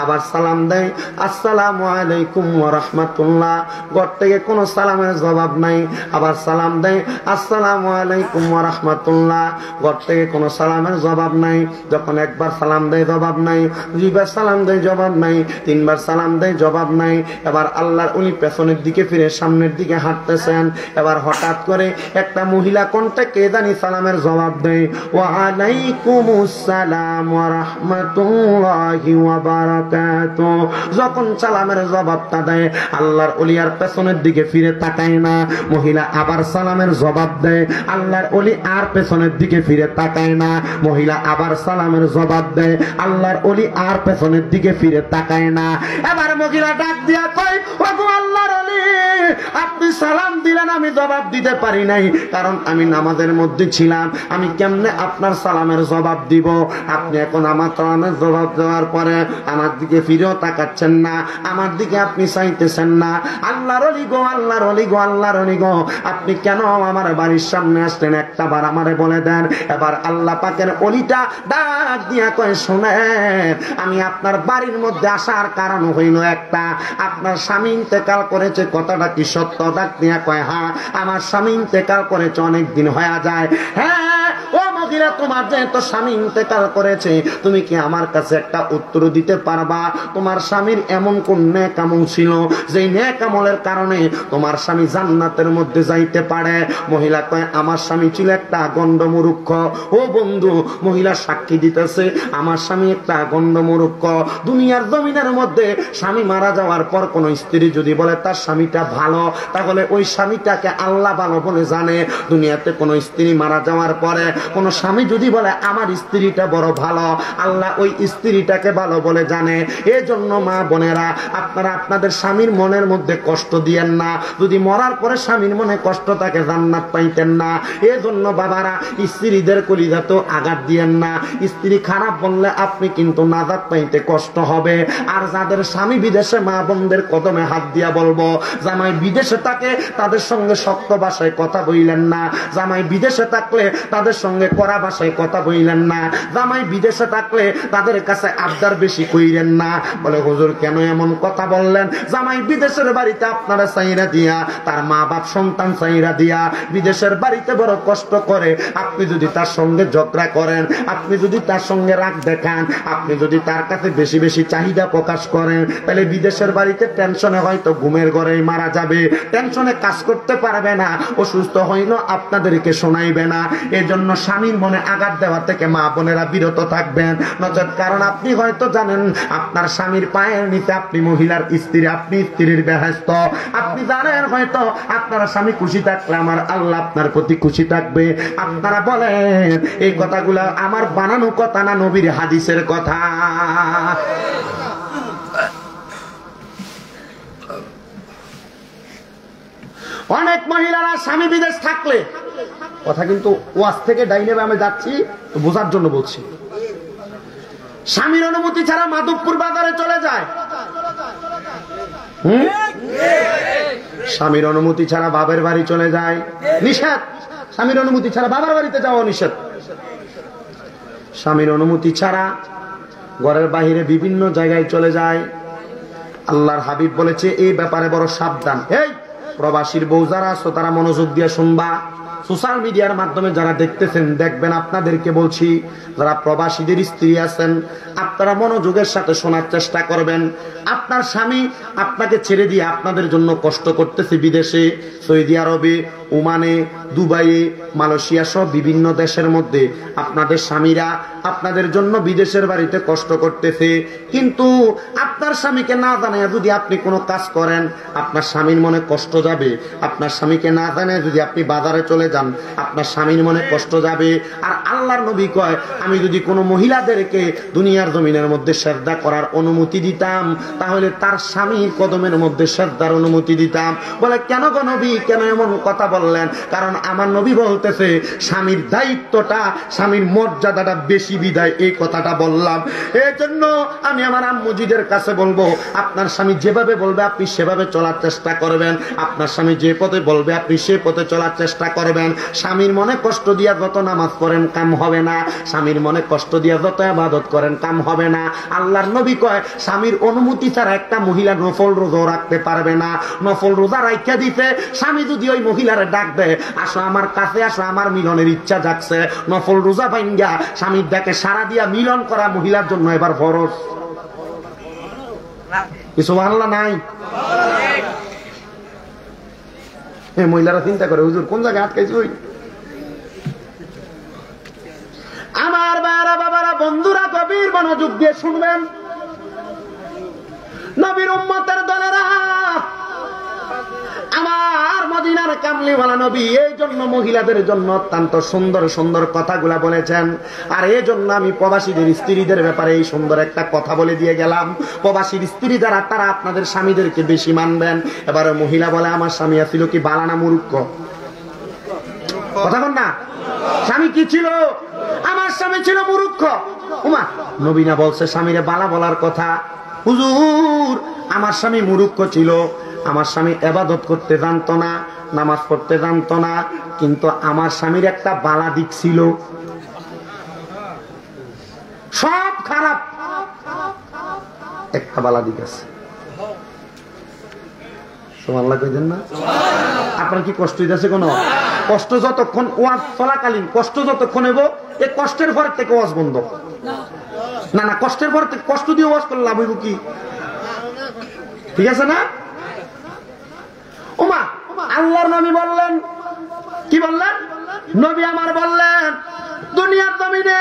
আবার সালাম দেয়, আসসালামু আলাইকুম ওয়া রাহমাতুল্লাহ। ঘর থেকে কোনো সালামের জবাব নাই। আবার সালাম দেয়, আসসালামু আলাইকুম ওয়া রাহমাতুল্লাহ। ঘর থেকে কোনো সালামের জবাব নাই। যখন একবার সালাম দেয় জবাব নাই, দুইবার সালাম দেয় জবাব নাই, তিনবার সালাম দেয় জবাব নাই। এবার আল্লাহর উনি পেছনের দিকে ফিরে সামনের দিকে হাঁটতেছেন। এবার হঠাৎ করে একটা মহিলা কণ্ঠে কে জানি সালামের জবাব দেয়, ওয়া আলাইকুমুস সালাম ওয়া রাহমাতুল্লাহি ওয়া বারাকাতুহু। যখন সালামের জবাবটা দেয়, আল্লাহর ওলি আর পেছনের দিকে ফিরে তাকায় না। মহিলা আবার সালামের জবাব দেয়, আল্লাহর ওলি আর পেছনের দিকে ফিরে তাকায় না। মহিলা আবার সালামের জবাব দেয়, আল্লাহর ওলি আর পেছনের দিকে ফিরে তাকায় না। এবার মহিলা ডাক দিয়া কয়, ওগো আল্লাহর ওলি, আপনি সালাম দিলেন, আমি জবাব দিতে পারি নাই, কারণ আমি নামাজের মধ্যে ছিলাম। আমি কেমনে আপনার সালামের জবাব দিব? আপনি এখন আমার সালামের জবাব দেওয়ার পরে আমার দিকে ফিরেও তাকাচ্ছেন না, আমার দিকে আপনি চাইতেছেন না। আল্লাহর ওলি গো, আল্লাহর ওলি গো, আল্লাহর ওলি গো, আপনি কেন আমার বাড়ির সামনে আসলেন? একটা বার আমারে বলে দেন। এবার আল্লাহ পাকের ওলিটা ডাক দিয়া কয়, শুনেন, আমি আপনার বাড়ির মধ্যে আসার কারণ হইল একটা, আপনার স্বামী ইন্তেকাল করেছে, কথাটা কি সত্য? ডাক দিয়া কয়, হ্যাঁ, আমার স্বামী ইন্তেকাল করেছে, অনেক দিন হয়ে যায়। হ্যাঁ, ও মহিলা, তোমার যেহেতু স্বামী ইন্তেকাল করেছে, তুমি কি আমার কাছে একটা উত্তর দিতে পারবা? তোমার স্বামীর এমন কোন নেক আমল ছিল যে নেক আমলের কারণে তোমার স্বামী জান্নাতের মধ্যে যাইতে পারে? মহিলা কয়, আমার স্বামী ছিল একটা গন্ডমূর্খ। ও বন্ধু, মহিলা সাক্ষী দিতেছে, আমার স্বামী একটা গন্ডমূর্খ। দুনিয়ার জমিনের মধ্যে স্বামী মারা যাওয়ার পর কোন স্ত্রী যদি বলে তার স্বামীটা ভালো, তাহলে ওই স্বামীটাকে আল্লাহ ভালো বলে জানে। দুনিয়াতে কোন স্ত্রী মারা যাওয়ার পরে কোন স্বামী যদি বলে আমার স্ত্রীটা বড় ভালো, আল্লাহ ওই স্ত্রীটাকে ভালো বলে জানে। এই জন্য মা বোনেরা, আপনারা আপনাদের স্বামীর মনের মধ্যে কষ্ট দিয়েন না। যদি মরার পরে স্বামীর মনে কষ্ট থাকে, জান্নাত পাইতেন না। এই জন্য বাবারা, স্ত্রীদের কলিজা তো আঘাত দিয়েন না। স্ত্রী খারাপ বললে আপনি কিন্তু নাজাত পাইতে কষ্ট হবে। আর যাদের স্বামী বিদেশে, মা বোনদের কদমে হাত দিয়া বলবো, জামাই বিদেশে থাকে, তাদের সঙ্গে শক্ত ভাষায় কথা বইলেন না। জামাই বিদেশে থাকলে তাদের সঙ্গে কড়া ভাষায় কথা বইলেন না। জামাই বিদেশে থাকলে তাদের কাছে আবদার বেশি কইলেন না। বলে হুজুর কেন এমন কথা বললেন? জামাই বিদেশের বাড়িতে আপনারা চাইরা দিয়া, তার মা বাপ সন্তান চাইরা দিয়া বিদেশের বাড়িতে বড় কষ্ট করে। আপনি যদি তার সঙ্গে ঝগড়া করেন, আপনি যদি তার সঙ্গে রাগ দেখান, আপনি যদি তার কাছে বেশি বেশি চাহিদা প্রকাশ করেন, তাহলে বিদেশের বাড়িতে টেনশনে হয়তো ঘুমের ঘরেই মারা যাবে, টেনশনে কাজ করতে পারবে না, অসুস্থ হইল আপনাদেরকে শোনাইবে না। এজন্য স্বামীর মনে আঘাত দেওয়া থেকে মা বোনেরা বিরত থাকবেন। নচেত, কারণ আপনি হয়তো জানেন আপনার স্বামীর পায়ের নিচে আপনি মহিলার স্ত্রী, আপনি স্ত্রীর বেহেশত। আপনি জানেন হয়তো আপনার স্বামী খুশি থাকলে আমার আল্লাহ আপনার প্রতি খুশি থাকবে। আপনারা বলেন এই কথাগুলো আমার বানানো কথা না নবীর হাদিসের কথা? অনেক মহিলারা স্বামী বিদেশ থাকলে, কথা কিন্তু ওয়াজ থেকে ডাইনে আমি যাচ্ছি তো বোঝার জন্য বলছি, স্বামীর অনুমতি ছাড়া মাধবপুর বাজারে চলে যায়। স্বামীর অনুমতি ছাড়া বাবার বাড়ি চলে যায়, নিষেধ। স্বামীর অনুমতি ছাড়া বাবার বাড়িতে যাওয়া নিষেধ। স্বামীর অনুমতি ছাড়া ঘরের বাহিরে বিভিন্ন জায়গায় চলে যায়। আল্লাহর হাবিব বলেছে এই ব্যাপারে বড় সাবধান। এই প্রবাসীর বউ যারা আছো তারা মনোযোগ দিয়ে শুনবা। সোশ্যাল মিডিয়ার মাধ্যমে যারা দেখতেছেন দেখবেন, আপনাদেরকে বলছি, যারা প্রবাসীদের স্ত্রী আছেন আপনারা মনোযোগের সাথে শোনার চেষ্টা করবেন। আপনার স্বামী আপনাকে ছেড়ে দিয়ে আপনাদের জন্য কষ্ট করতেছে বিদেশে, সৌদি আরবে, ওমানে, দুবাইয়ে, মালয়েশিয়া সহ বিভিন্ন দেশের মধ্যে আপনাদের স্বামীরা আপনাদের জন্য বিদেশের বাড়িতে কষ্ট করতেছে। কিন্তু আপনার স্বামীকে না জানায় যদি আপনি কোনো কাজ করেন আপনার স্বামীর মনে কষ্ট যাবে। আপনার স্বামীকে না জানায় যদি আপনি বাজারে চলে যান আপনার স্বামীর মনে কষ্ট যাবে। আর আল্লাহর নবী কয় আমি যদি কোনো মহিলাদেরকে দুনিয়ার জমিনের মধ্যে সেজদা করার অনুমতি দিতাম তাহলে তার স্বামীর কদমের মধ্যে সেজদার অনুমতি দিতাম। বলে কেন গো নবী, কেন এমন কথা বললেন? কারণ আমার নবী বলতেছে স্বামীর দায়িত্বটা, স্বামীর মর্যাদাটা বেশি বিদায় এই কথাটা বললাম। এই জন্য আমি আমার আম্মুজিদের কাছে বলবো আপনার স্বামী যেভাবে বলবে আপনি সেভাবে চলার চেষ্টা করবেন। আপনার স্বামী যে পথে বলবে আপনি সে পথে চলার চেষ্টা করবেন। স্বামীর মনে কষ্ট দিয়া যত নামাজ পড়েন কাম হবে না, স্বামীর মনে কষ্ট দিয়া যত ইবাদত করেন কাম হবে না। আল্লাহর নবী কয় স্বামীর অনুমতি ছাড়া একটা মহিলা নফল রোজা রাখতে পারবে না। নফল রোজা রাখা দিতে স্বামী যদি ওই মহিলারে ডাক দেয় আসো আমার কাছে আসো, আমার মিলনের ইচ্ছা জাগছে, নফল রোজা ভাঙ্গা স্বামীর ডাকে সারা দিয়া মিলন করা মহিলার জন্য এবার ফরজ। কিছু আল্লাহ নাই। মহিলারা চিন্তা করে হুজুর কোন জায়গায় আটকাইছি। ওই আমার বাবারা, বাবারা, বন্ধুরা গভীর মনোযোগ দিয়ে শুনবেন। নবীর উম্মতের দলেরা, আমার মদিনার কামলিওয়ালা নবী এই জন্য মহিলাদের জন্য অত্যন্ত সুন্দর সুন্দর কথাগুলা বলেছেন। আর এই জন্য আমি প্রবাসীদের স্ত্রীদের ব্যাপারে এই সুন্দর একটা কথা বলে দিয়ে গেলাম। প্রবাসীর স্ত্রী যারা তারা আপনাদের স্বামীদেরকে বেশি মানবেন। এবারে মহিলা বলে আমার স্বামী ছিল কি বালানা মূর্খ, কথা বল না, স্বামী কি ছিল? আমার স্বামী ছিল মূর্খ। ওমা নবী না বলছে স্বামীরে বালা বলার কথা? হুজুর আমার স্বামী মূর্খ ছিল, আমার স্বামী ইবাদত করতে জানতো না, নামাজ পড়তে জানতো না, কিন্তু আমার স্বামীর একটা বালা দিক ছিল। সব খারাপ, একটা বালা দিক আছে। সুবহানাল্লাহ কইছেন না? আপনার কি কষ্ট হইতেছে? কোন কষ্ট যতক্ষণ ওয়াজ চলাকালীন কষ্ট যতক্ষণ হইব এই কষ্টের পর থেকে ওয়াজ বন্ধ না। না কষ্টের পর থেকে কষ্ট দিয়ে ওয়াজ করলে লাভ হইব কি? ঠিক আছে না? ওমা আল্লাহর নবী বললেন, কি বললেন? নবী আমার বললেন দুনিয়ার জমিনে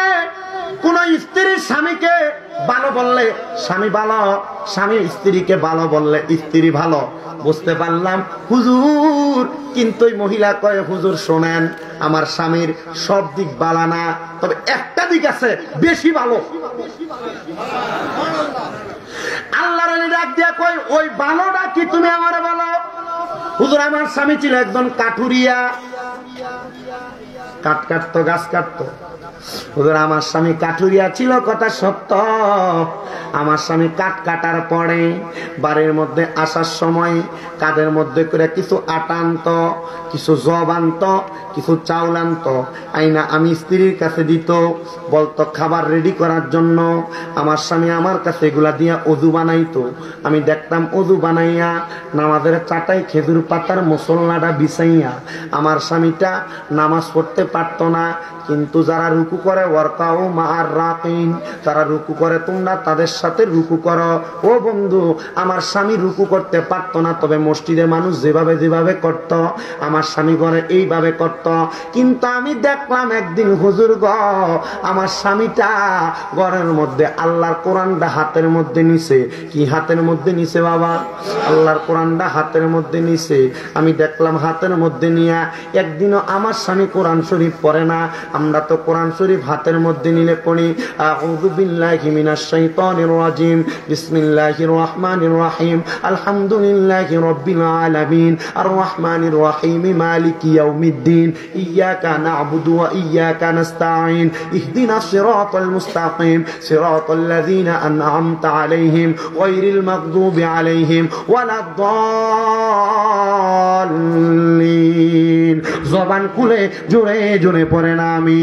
কোন স্ত্রীর স্বামীকে ভালো বললে স্বামী ভালো, স্বামী স্ত্রীকে ভালো বললে স্ত্রী ভালো। বুঝতে পারলাম হুজুর, কিন্তু ওই মহিলা কয় হুজুর শোনেন আমার স্বামীর সব দিক ভালো না, তবে একটা দিক আছে বেশি ভালো। আল্লাহর ডাক দিয়া কয় ওই ভালোটা কি তুমি আমারে বলো। হুজুর আমার স্বামী ছিল একজন কাঠুরিয়া, কাঠ কাটতো, গাছ কাটতো। হুজুর আমার স্বামী কাঠুরিয়া ছিল, কথা সত্য। আমার স্বামী কাঠ কাটার পরে বাড়ির মধ্যে আসার সময় কাদের মধ্যে করে কিছু আটা আনতো, কিছু জব আনতো, কিছু চাউল আনতো, আইনা আমি স্ত্রীর কাছে দিত, বলতো খাবার রেডি করার জন্য। আমার স্বামী আমার কাছে এগুলা দিয়া অজু বানাইতো। আমি দেখতাম অজু বানাইয়া নামাজের চাটাই খেজুর পাতার মুসল্লাটা বিছাইয়া। আমার স্বামীটা নামাজ পড়তে পারতো না, কিন্তু যারা রুকু করে ওয়ারকাউ মা'আর রাকিন, যারা রুকু করে তোমরা তাদের সাথে রুকু করো। ও বন্ধু, আমার স্বামী রুকু করতে পারতো না, তবে মসজিদে মানুষ যেভাবে যেভাবে করত আমার স্বামী ঘরে এইভাবে করত। কিন্তু আমি দেখলাম একদিন হুজুর গ আমার স্বামীটা ঘরের মধ্যে আল্লাহর কোরআনটা হাতের মধ্যে নিছে। কি হাতের মধ্যে নিছে বাবা? আল্লাহর কোরআনটা হাতের মধ্যে নিছে। আমি দেখলাম হাতের মধ্যে নিয়া, একদিনও আমার স্বামী কোরআন শরীফ পড়ে না। আমরা তো কোরআন শরীফ হাতের মধ্যে নিলে পড়ি আউযু বিল্লাহি মিনাশ শাইতানির রাজিম, বিসমিল্লাহির রহমানির রহিম, আলহামদুলিল্লাহি রাব্বিল আলামিন, আর রহমানির রহিম, মালিকি ইয়াউমিদ্দিন, ইয়াকা না'বুদু ওয়া ইয়াকা নাস্তাঈন, ইহদিনাস সিরাতাল মুস্তাকিম, সিরাতাল লাযিনা আন'আমতা আলাইহিম গায়রিল মাগদুবি আলাইহিম ওয়ালাদ-দাল্লিন। জবান খুলে জোরে জোরে পড়ে না আমি।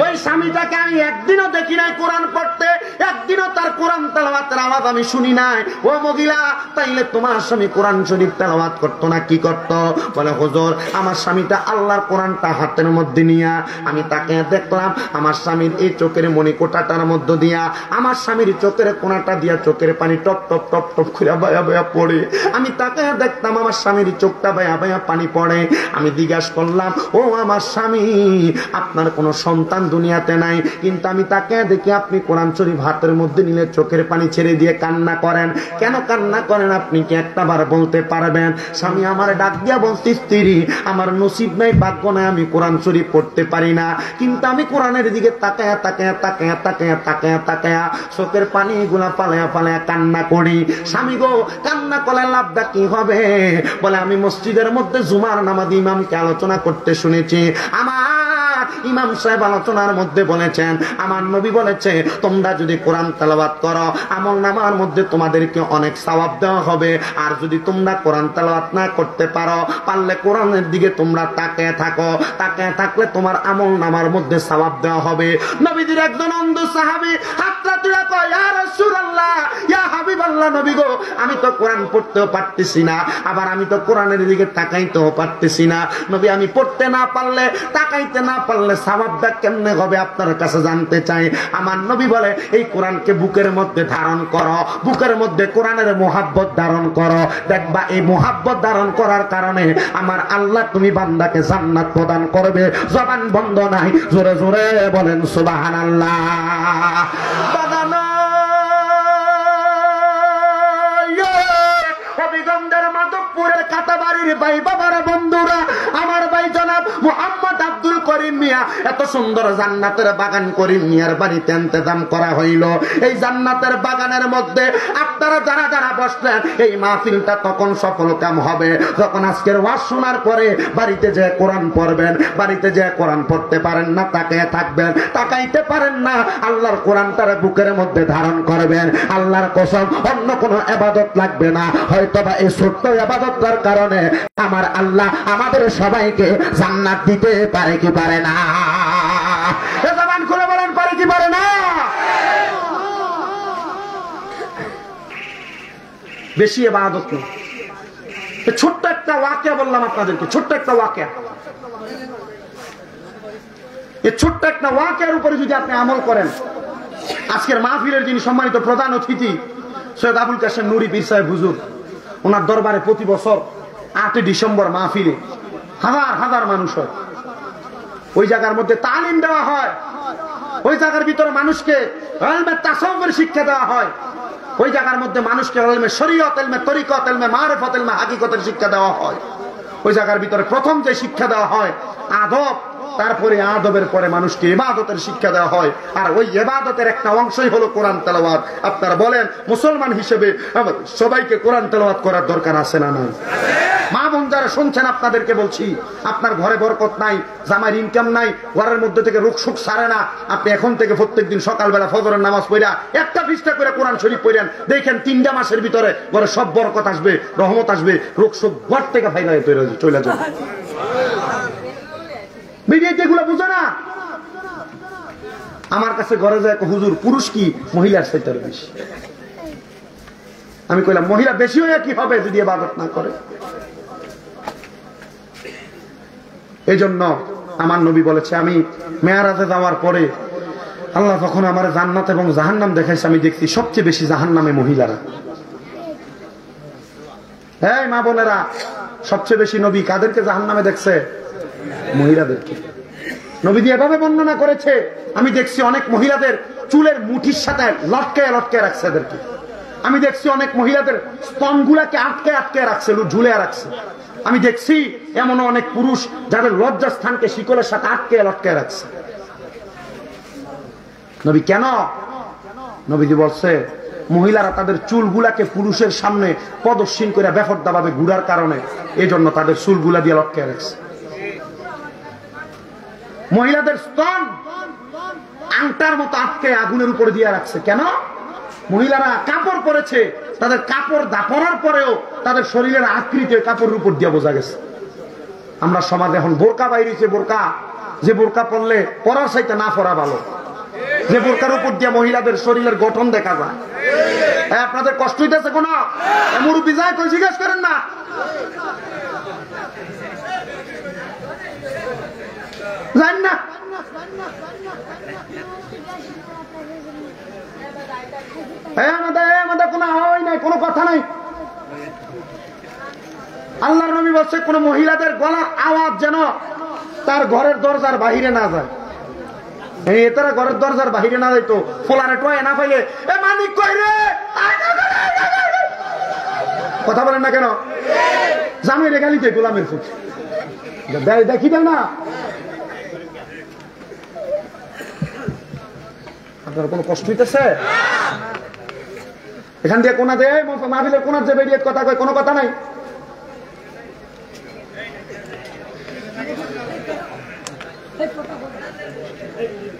ওই স্বামীটাকে আমি একদিনও দেখি নাই কোরআন পড়তে, একদিনও তার কোরআন তেলাওয়াতের আওয়াজ আমি শুনি নাই। ও মহিলা, তাইলে তোমার স্বামী কোরআন শরীফ তেলাওয়াত করতো না কি করতো? বলে হুজুর, আমার স্বামীটা আল্লাহর কোরআনটা হাতের মধ্যে নিয়া আমি তাকে দেখলাম, আমার স্বামীর এই চোখের মণিকোটাটার মধ্যে দিয়া, আমার স্বামীর চোখের কোনাটা দিয়া চোখের পানি টপ টপ টপ টপ করে বায়া বায়া পড়ে। আমি তাকে দেখতাম আমার স্বামীর চোখটা বায়া বায়া পানি পড়ে। আমি জিজ্ঞাসা করলাম, ও আমার স্বামী, আপনার কোনো সন্তান দুনিয়াতে নাই, কিন্তু আমি তাকে দেখি আপনি কোরআন শরীফ হাতের মধ্যে নিলে চোখের পানি ছেড়ে দিয়ে কান্না করেন, কেন কান্না করেন আপনি কি একটা বার বলতে পারবেন? স্বামী আমার ডাক দিয়া বলতে, স্ত্রী আমার নসিব নাই, ভাগ্য নাই, আমি কোরআন শরীফ পড়তে পারি না, কিন্তু আমি কোরআনের দিকে তাকায়া তাকায়া তাকায়া তাকায়া তাকায়া তাকায়া চোখের পানি গুলা পালায়া পালায়া কান্না করি। স্বামী গো, কান্না করলে লাভটা কি হবে? বলে আমি মসজিদের মধ্যে জুমার নামাজ ইমামকে আলোচনা করতে শুনেছি, আমার ইমাম সাহেব আলোচনার মধ্যে বলেছেন, আমার নবী বলেছে তোমরা যদি কোরআন তেলাওয়াত করো আমল নামার মধ্যে তোমাদেরকে অনেক সওয়াব দেওয়া হবে, আর যদি তোমরা কোরআন তেলাওয়াত না করতে পারো, পারলে কোরআনের দিকে তোমরা তাকিয়ে থাকো, তাকিয়ে থাকলে তোমার আমল নামার মধ্যে সওয়াব দেওয়া হবে। নবীজির একজন অন্ধ সাহাবী হাতটা তুলে কয়, ইয়া রাসূলুল্লাহ, ইয়া হাবিবাল্লাহ, নবী গো, আমি তো কোরআন পড়তেও পারতেছি না, আবার আমি তো কোরআনের দিকে তাকাইতেও পারতেছি না। নবী, আমি পড়তে না পারলে, তাকাইতে না পারলে সওয়াবটা কেমনে হবে আপনার কাছে জানতে চাই। আমার নবী বলে, এই কোরআনকে বুকের মধ্যে ধারণ করো, বুকের মধ্যে কোরআনের মুহাব্বত ধারণ করো, দেখবা এই মুহাব্বত ধারণ করার কারণে আমার আল্লাহ তুমি বান্দাকে জান্নাত প্রদান করবে। জবান বন্ধ নাই, জোরে জোরে বলেন সুবহানাল্লাহ। বাদানো হবিগঞ্জের মাধবপুরের কাটাবাড়ির ভাই বাবার বন্ধুরা, আমার ভাই জনাব মুহাম্মদ আব্দুল করিম মিয়া এত সুন্দর জান্নাতের বাগান করিম মিয়ার বাড়িতে ইন্তজাম করা হইল। এই জান্নাতের বাগানের মধ্যে আপনারা যারা যারা বসলেন, এই মাহফিলটা তখন সফল কাম হবে যখন আজকের ওয়াজ শোনার পরে বাড়িতে যে কোরআন পড়বেন, বাড়িতে যে কোরআন পড়তে পারেন না তাকিয়ে থাকবেন, তাকাইতে পারেন না, আল্লাহর কোরআনটারে বুকের মধ্যে ধারণ করবেন। আল্লাহর কসম, অন্য কোনো ইবাদত লাগবে না, হয়তোবা এই ছোট্ট ইবাদতটার কারণে আমার আল্লাহ আমাদের সবাইকে জান্নাত দিতে পারে কি পারে না? জবান খুলে বলেন, পারে কি পারে না? বেশি ইবাদত নেই। ছোট্ট একটা ওয়াকিয়া বললাম আপনাদেরকে, ছোট্ট একটা ওয়াকিয়া। এই ছোট্ট একটা ওয়াকিয়ার উপরে যদি আপনি আমল করেন, আজকের মাহফিলের যিনি সম্মানিত প্রধান অতিথি সৈয়দ আবুল কাশেম নুরি পীর সাহেব হুজুর, ওনার দরবারে প্রতি বছর 8 ডিসেম্বর মাহফিলে হাজার হাজার মানুষ হয়। ওই জায়গার মধ্যে তালিম দেওয়া হয়, ওই জায়গার ভিতরে মানুষকে ইলমে তাসাউফের শিক্ষা দেওয়া হয়, ওই জায়গার মধ্যে মানুষকে ইলমে শরীয়ত, ইলমে তরিকত, ইলমে মারিফত, ইলমে হাকিকতের শিক্ষা দেওয়া হয়। ওই জায়গার ভিতরে প্রথম যে শিক্ষা দেওয়া হয় আদব, তারপরে আদবের পরে মানুষকে ইবাদতের শিক্ষা দেওয়া হয়। আর ওই ইবাদতের একটা অংশই হলো কোরআন তেলাওয়াত। আপনারা বলেন, মুসলমান হিসেবে সবাইকে কোরআন তেলাওয়াত করার দরকার আছে না নাই? মা বোন যারা শুনছেন, আপনাদেরকে বলছি, আপনার ঘরে বরকত নাই, জামাইয়ের ইনকাম নাই, ঘরের মধ্যে থেকে রোগ সুখ সারে না, আপনি এখন থেকে প্রত্যেকদিন সকালবেলা ফজরের নামাজ পড়া একটা পৃষ্ঠা করে কোরআন শরীফ পড়েন, দেখেন 3টা মাসের ভিতরে ঘরে সব বরকত আসবে, রহমত আসবে, রোগ সুখ ঘর থেকে ফাইলা চলে যাবে। এগুলো বুঝো না? আমার কাছে ঘরে যায়, হুজুর পুরুষ কি মহিলার চাইতে বেশি? আমি কইলাম, মহিলা বেশি হয়ে কি হবে যদি ইবাদত না করে? এই জন্য আমার নবী বলেছে, আমি মেয়ারাজে যাওয়ার পরে আল্লাহ যখন আমার জান্নাত এবং জাহান্নাম দেখাইছে, আমি দেখছি সবচেয়ে বেশি জাহান্নামে মহিলারা। হ্যাঁ মা বোনেরা, সবচেয়ে বেশি নবী কাদেরকে জাহান্নামে দেখছে? মহিলাদেরকে। নবী এভাবে বর্ণনা করেছে, আমি দেখছি অনেক মহিলাদের চুলের মুঠির সাথে লটকায় লটকায় রাখছে এদেরকে। আমি দেখছি অনেক মহিলাদের স্তনগুলাকে আটকে আটকে রাখছে, ঝুলে রাখছে। আমি দেখছি এমন অনেক পুরুষ যাদের লজ্জাস্থানকে শিকলের সাথে আটকে লটকে রাখছে। নবী কেন? নবীজি বলছে, মহিলারা তাদের চুলগুলাকে পুরুষের সামনে প্রদর্শন করে বেফরদা ভাবে ঘুরার কারণে এই জন্য তাদের চুলগুলা দিয়ে লটকে রাখছে। মহিলাদের স্তন আংটার মতো আটকে আগুনের উপরে দিয়ে রাখছে। কেন? মহিলারা কাপড় পরেছে, তাদের কাপড় পরার পরেও তাদের শরীরের আকৃতি কাপড়ের উপর দিয়ে বোঝা গেছে। আমরা সমাজে এখন বোরকা বাইরেছে, বোরকা যে বোরকা পরলে পরার চাইতে না পরা ভালো। যে বোরকার উপর দিয়ে মহিলাদের শরীরের গঠন দেখা যায়। আপনাদের কষ্ট হইতেছে কোন মুরব্বী যায় কই জিজ্ঞেস করেন না? জান না আমাদের কোনো হয় নাই, কোনো কথা নাই। আল্লাহর নবী বলছে কোন মহিলাদের গলার আওয়াজ যেন তার ঘরের দরজার বাহিরে না যায়। এতারা ঘরের দরজার বাহিরে না যাইতো, ফোলারে টোয়ে না পাইলে এ মানিক কই রে কথা বলেন না কেন? জামের গালিতে গোলামের ফুট দেখি দেন না। আপনার কোনো কষ্ট হইতেছে? এখান দিয়ে কোনা দেয় মাহফিলের কোনার যে বেরিয়ে কথা কয়, কোনো কথা নাই।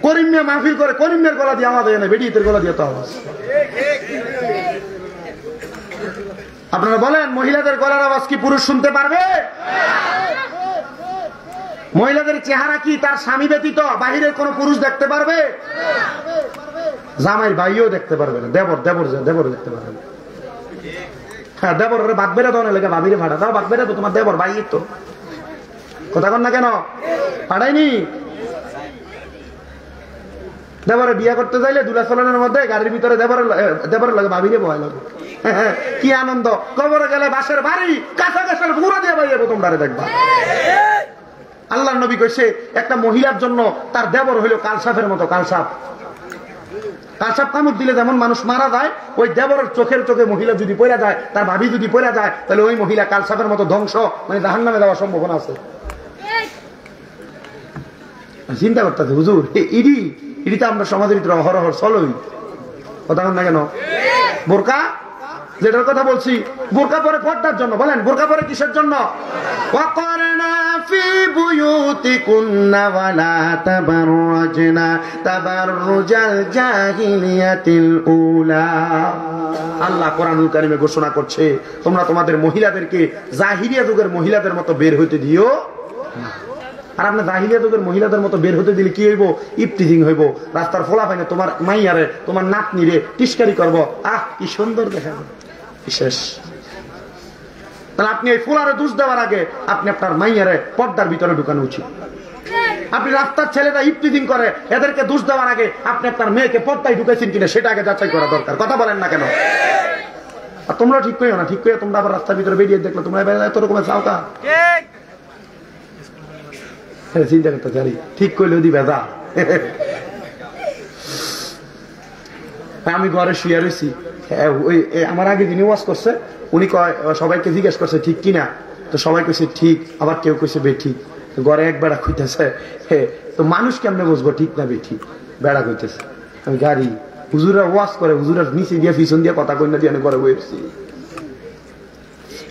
করিম মিয়া মাহফিল করে, করিম মিয়ার গলা দিয়ে আওয়াজ হয় না, বেরিয়েতের গলা দিয়ে তো আওয়াজ। আপনারা বলেন মহিলাদের গলার আওয়াজ কি পুরুষ শুনতে পারবে? মহিলাদের চেহারা কি তার স্বামী ব্যতীত বাহিরের কোন পুরুষ দেখতে পারবে? জামাইর ভাইও দেখতে পারবে না, দেবর দেখতে পারবে না। হ্যাঁ, দেবর বাদ বেড়ে দাও না, লেগে ভাবিরে ভাড়া দাও, বাদ বেড়ে তো তোমার দেবর ভাই তো কথা কন না কেন? পাঠাইনি দেবরে বিয়ে করতে যাইলে দুলা চলনের মধ্যে গাড়ির ভিতরে দেবরের লাগে ভাবিরে বয় লাগে। কি আনন্দ! কবরে গেলে বাসের বাড়ি কাঁচা গাছের গুঁড়া দিয়ে বাইরে তোমরা দেখবা। আল্লাহর নবী কইছে একটা মহিলার জন্য তার দেবর হইল কালসাপের মতো। কালসাপ কামড় দিলে যেমন মানুষ মারা যায়, ওই দেবরের চোখে মহিলা যদি পড়া যায়, তার ভাবি যদি পড়া যায়, তাহলে ওই মহিলা কালসাপের মতো ধ্বংস, মানে জাহান্নামে যাওয়ার সম্ভাবনা আছে। চিন্তা করতেছে হুজুর, ইডিতে আমরা সমাজের ভিতরে অহরহর চলই কথা না কেন? বোরকা যেটার কথা বলছি, বোরকা পরে পর্দার জন্য। বলেন বোরকা পরে কিসের জন্য? ওয়াকারনা ফি বুয়ুতিকুন্না ওয়ালা তাবাররাজনা তাবাররুজাল জাহিলিয়াতিল উলা। আল্লাহ কোরআনুল কারীমে ঘোষণা করছে তোমরা তোমাদের মহিলাদেরকে জাহিলিয়া যুগের মহিলাদের মতো বের হইতে দিও না। আর আপনার জাহিলিয়া যুগের মহিলাদের মতো বের হতে দিলে কি হইব? ইফতিজিং হইব। রাস্তার ফোলা পাইনে তোমার মাইয়ারে তোমার নাতনিরে টিস্কারি করবো। কি সুন্দর দেখা যায় বিশেষ। তাহলে আপনি এই ফোলারে দোষ দেওয়ার আগে আপনি আপনার মাইয়ারে পর্দার ভিতরে ঢুকানো উচিত। আপনি রাস্তার ছেলেরা ইফতিজিং করে, এদেরকে দোষ দেওয়ার আগে আপনি আপনার মেয়েকে পর্দায় ঢুকাইছেন কিনা সেটা আগে যাচাই করা দরকার। কথা বলেন না কেন? আর তোমরা ঠিক করিও না, ঠিক করে তোমরা আবার রাস্তার ভিতরে বেরিয়ে দেখলো তোমরা এত রকমের চাওকা চিন্তা করতে জানি ঠিক করলে দি বেদা। আমি ঘরে শুয়ে রয়েছি, আমার আগে যিনি ওয়াজ করছে উনি কয় সবাইকে জিজ্ঞেস করছে ঠিক কিনা, তো সবাই কইছে ঠিক, আবার কেউ কইছে বে ঠিক। ঘরে এক বেড়া খুঁজতেছে, তো মানুষ কেমনে বুঝবো ঠিক না বে ঠিক? বেড়া খুঁজতেছে। আমি গাড়ি হুজুরা ওয়াজ করে, হুজুরের নিচে দিয়ে পিছন দিয়ে কথা কই না দিয়ে আমি ঘরে বসেছি।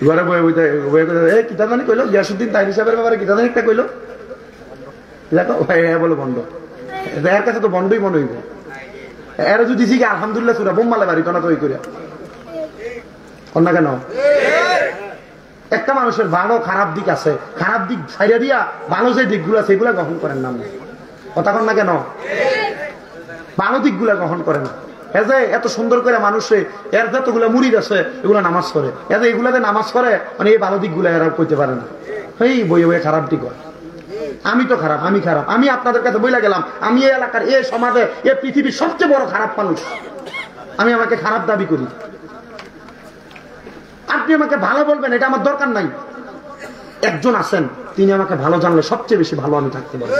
ঘরে বয়ে বইতে কিতা জানি কইলো গিয়াসুদ্দিন তাই হিসাবের ব্যাপারে কিতা জানি একটা কইলো, দেখো বলো বন্ড, এর কাছে তো বন্ডই মনে হইব। এরা যদি শিখে আলহামদুলিল্লাহ সুরা বোম্মালে বাড়ি তো না তৈরি করে না কেন? একটা মানুষের ভালো খারাপ দিক আছে, খারাপ দিক ছাইড়া দিয়া ভালো যে দিকগুলো আছে এগুলা গ্রহণ করেন না। কথা কন না কেন? ভালো দিকগুলা গ্রহণ করে না। যে এত সুন্দর করে মানুষে এর যতগুলো মুড়িদ আছে এগুলো নামাজ করে, এতে এগুলাতে নামাজ করে, মানে এই ভালো দিকগুলো এরা কইতে পারে না। এই বই বই খারাপ দিক হয়, আমি তো খারাপ, আমি খারাপ। আমি আপনাদের কাছে বইলা গেলাম আমি এই এলাকার এই সমাজে এই পৃথিবীর সবচেয়ে বড় খারাপ মানুষ। আমি আমাকে খারাপ দাবি করি। আপনি আমাকে ভালো বলবেন এটা আমার দরকার নাই। একজন আছেন তিনি আমাকে ভালো জানলে সবচেয়ে বেশি ভালো আমি থাকতে পারি।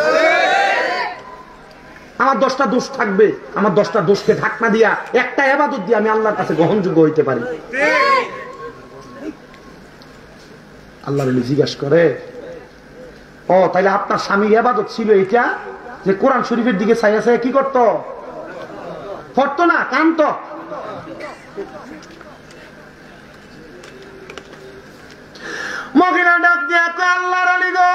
আমার 10টা দোষ থাকবে, আমার 10টা দোষকে ঢাকনা দিয়া একটা ইবাদত দিয়ে আমি আল্লাহর কাছে গ্রহণযোগ্য হইতে পারি। আল্লাহ জিজ্ঞাসা করে ও তাইলে আপনার স্বামীর ইবাদত ছিল এটা যে কোরআন শরীফের দিকে চাইয়া চাইয়া কি করতো? পড়তো না, কানতো। মহিলা ডাক দিয়া আল্লাহর ওলি গো,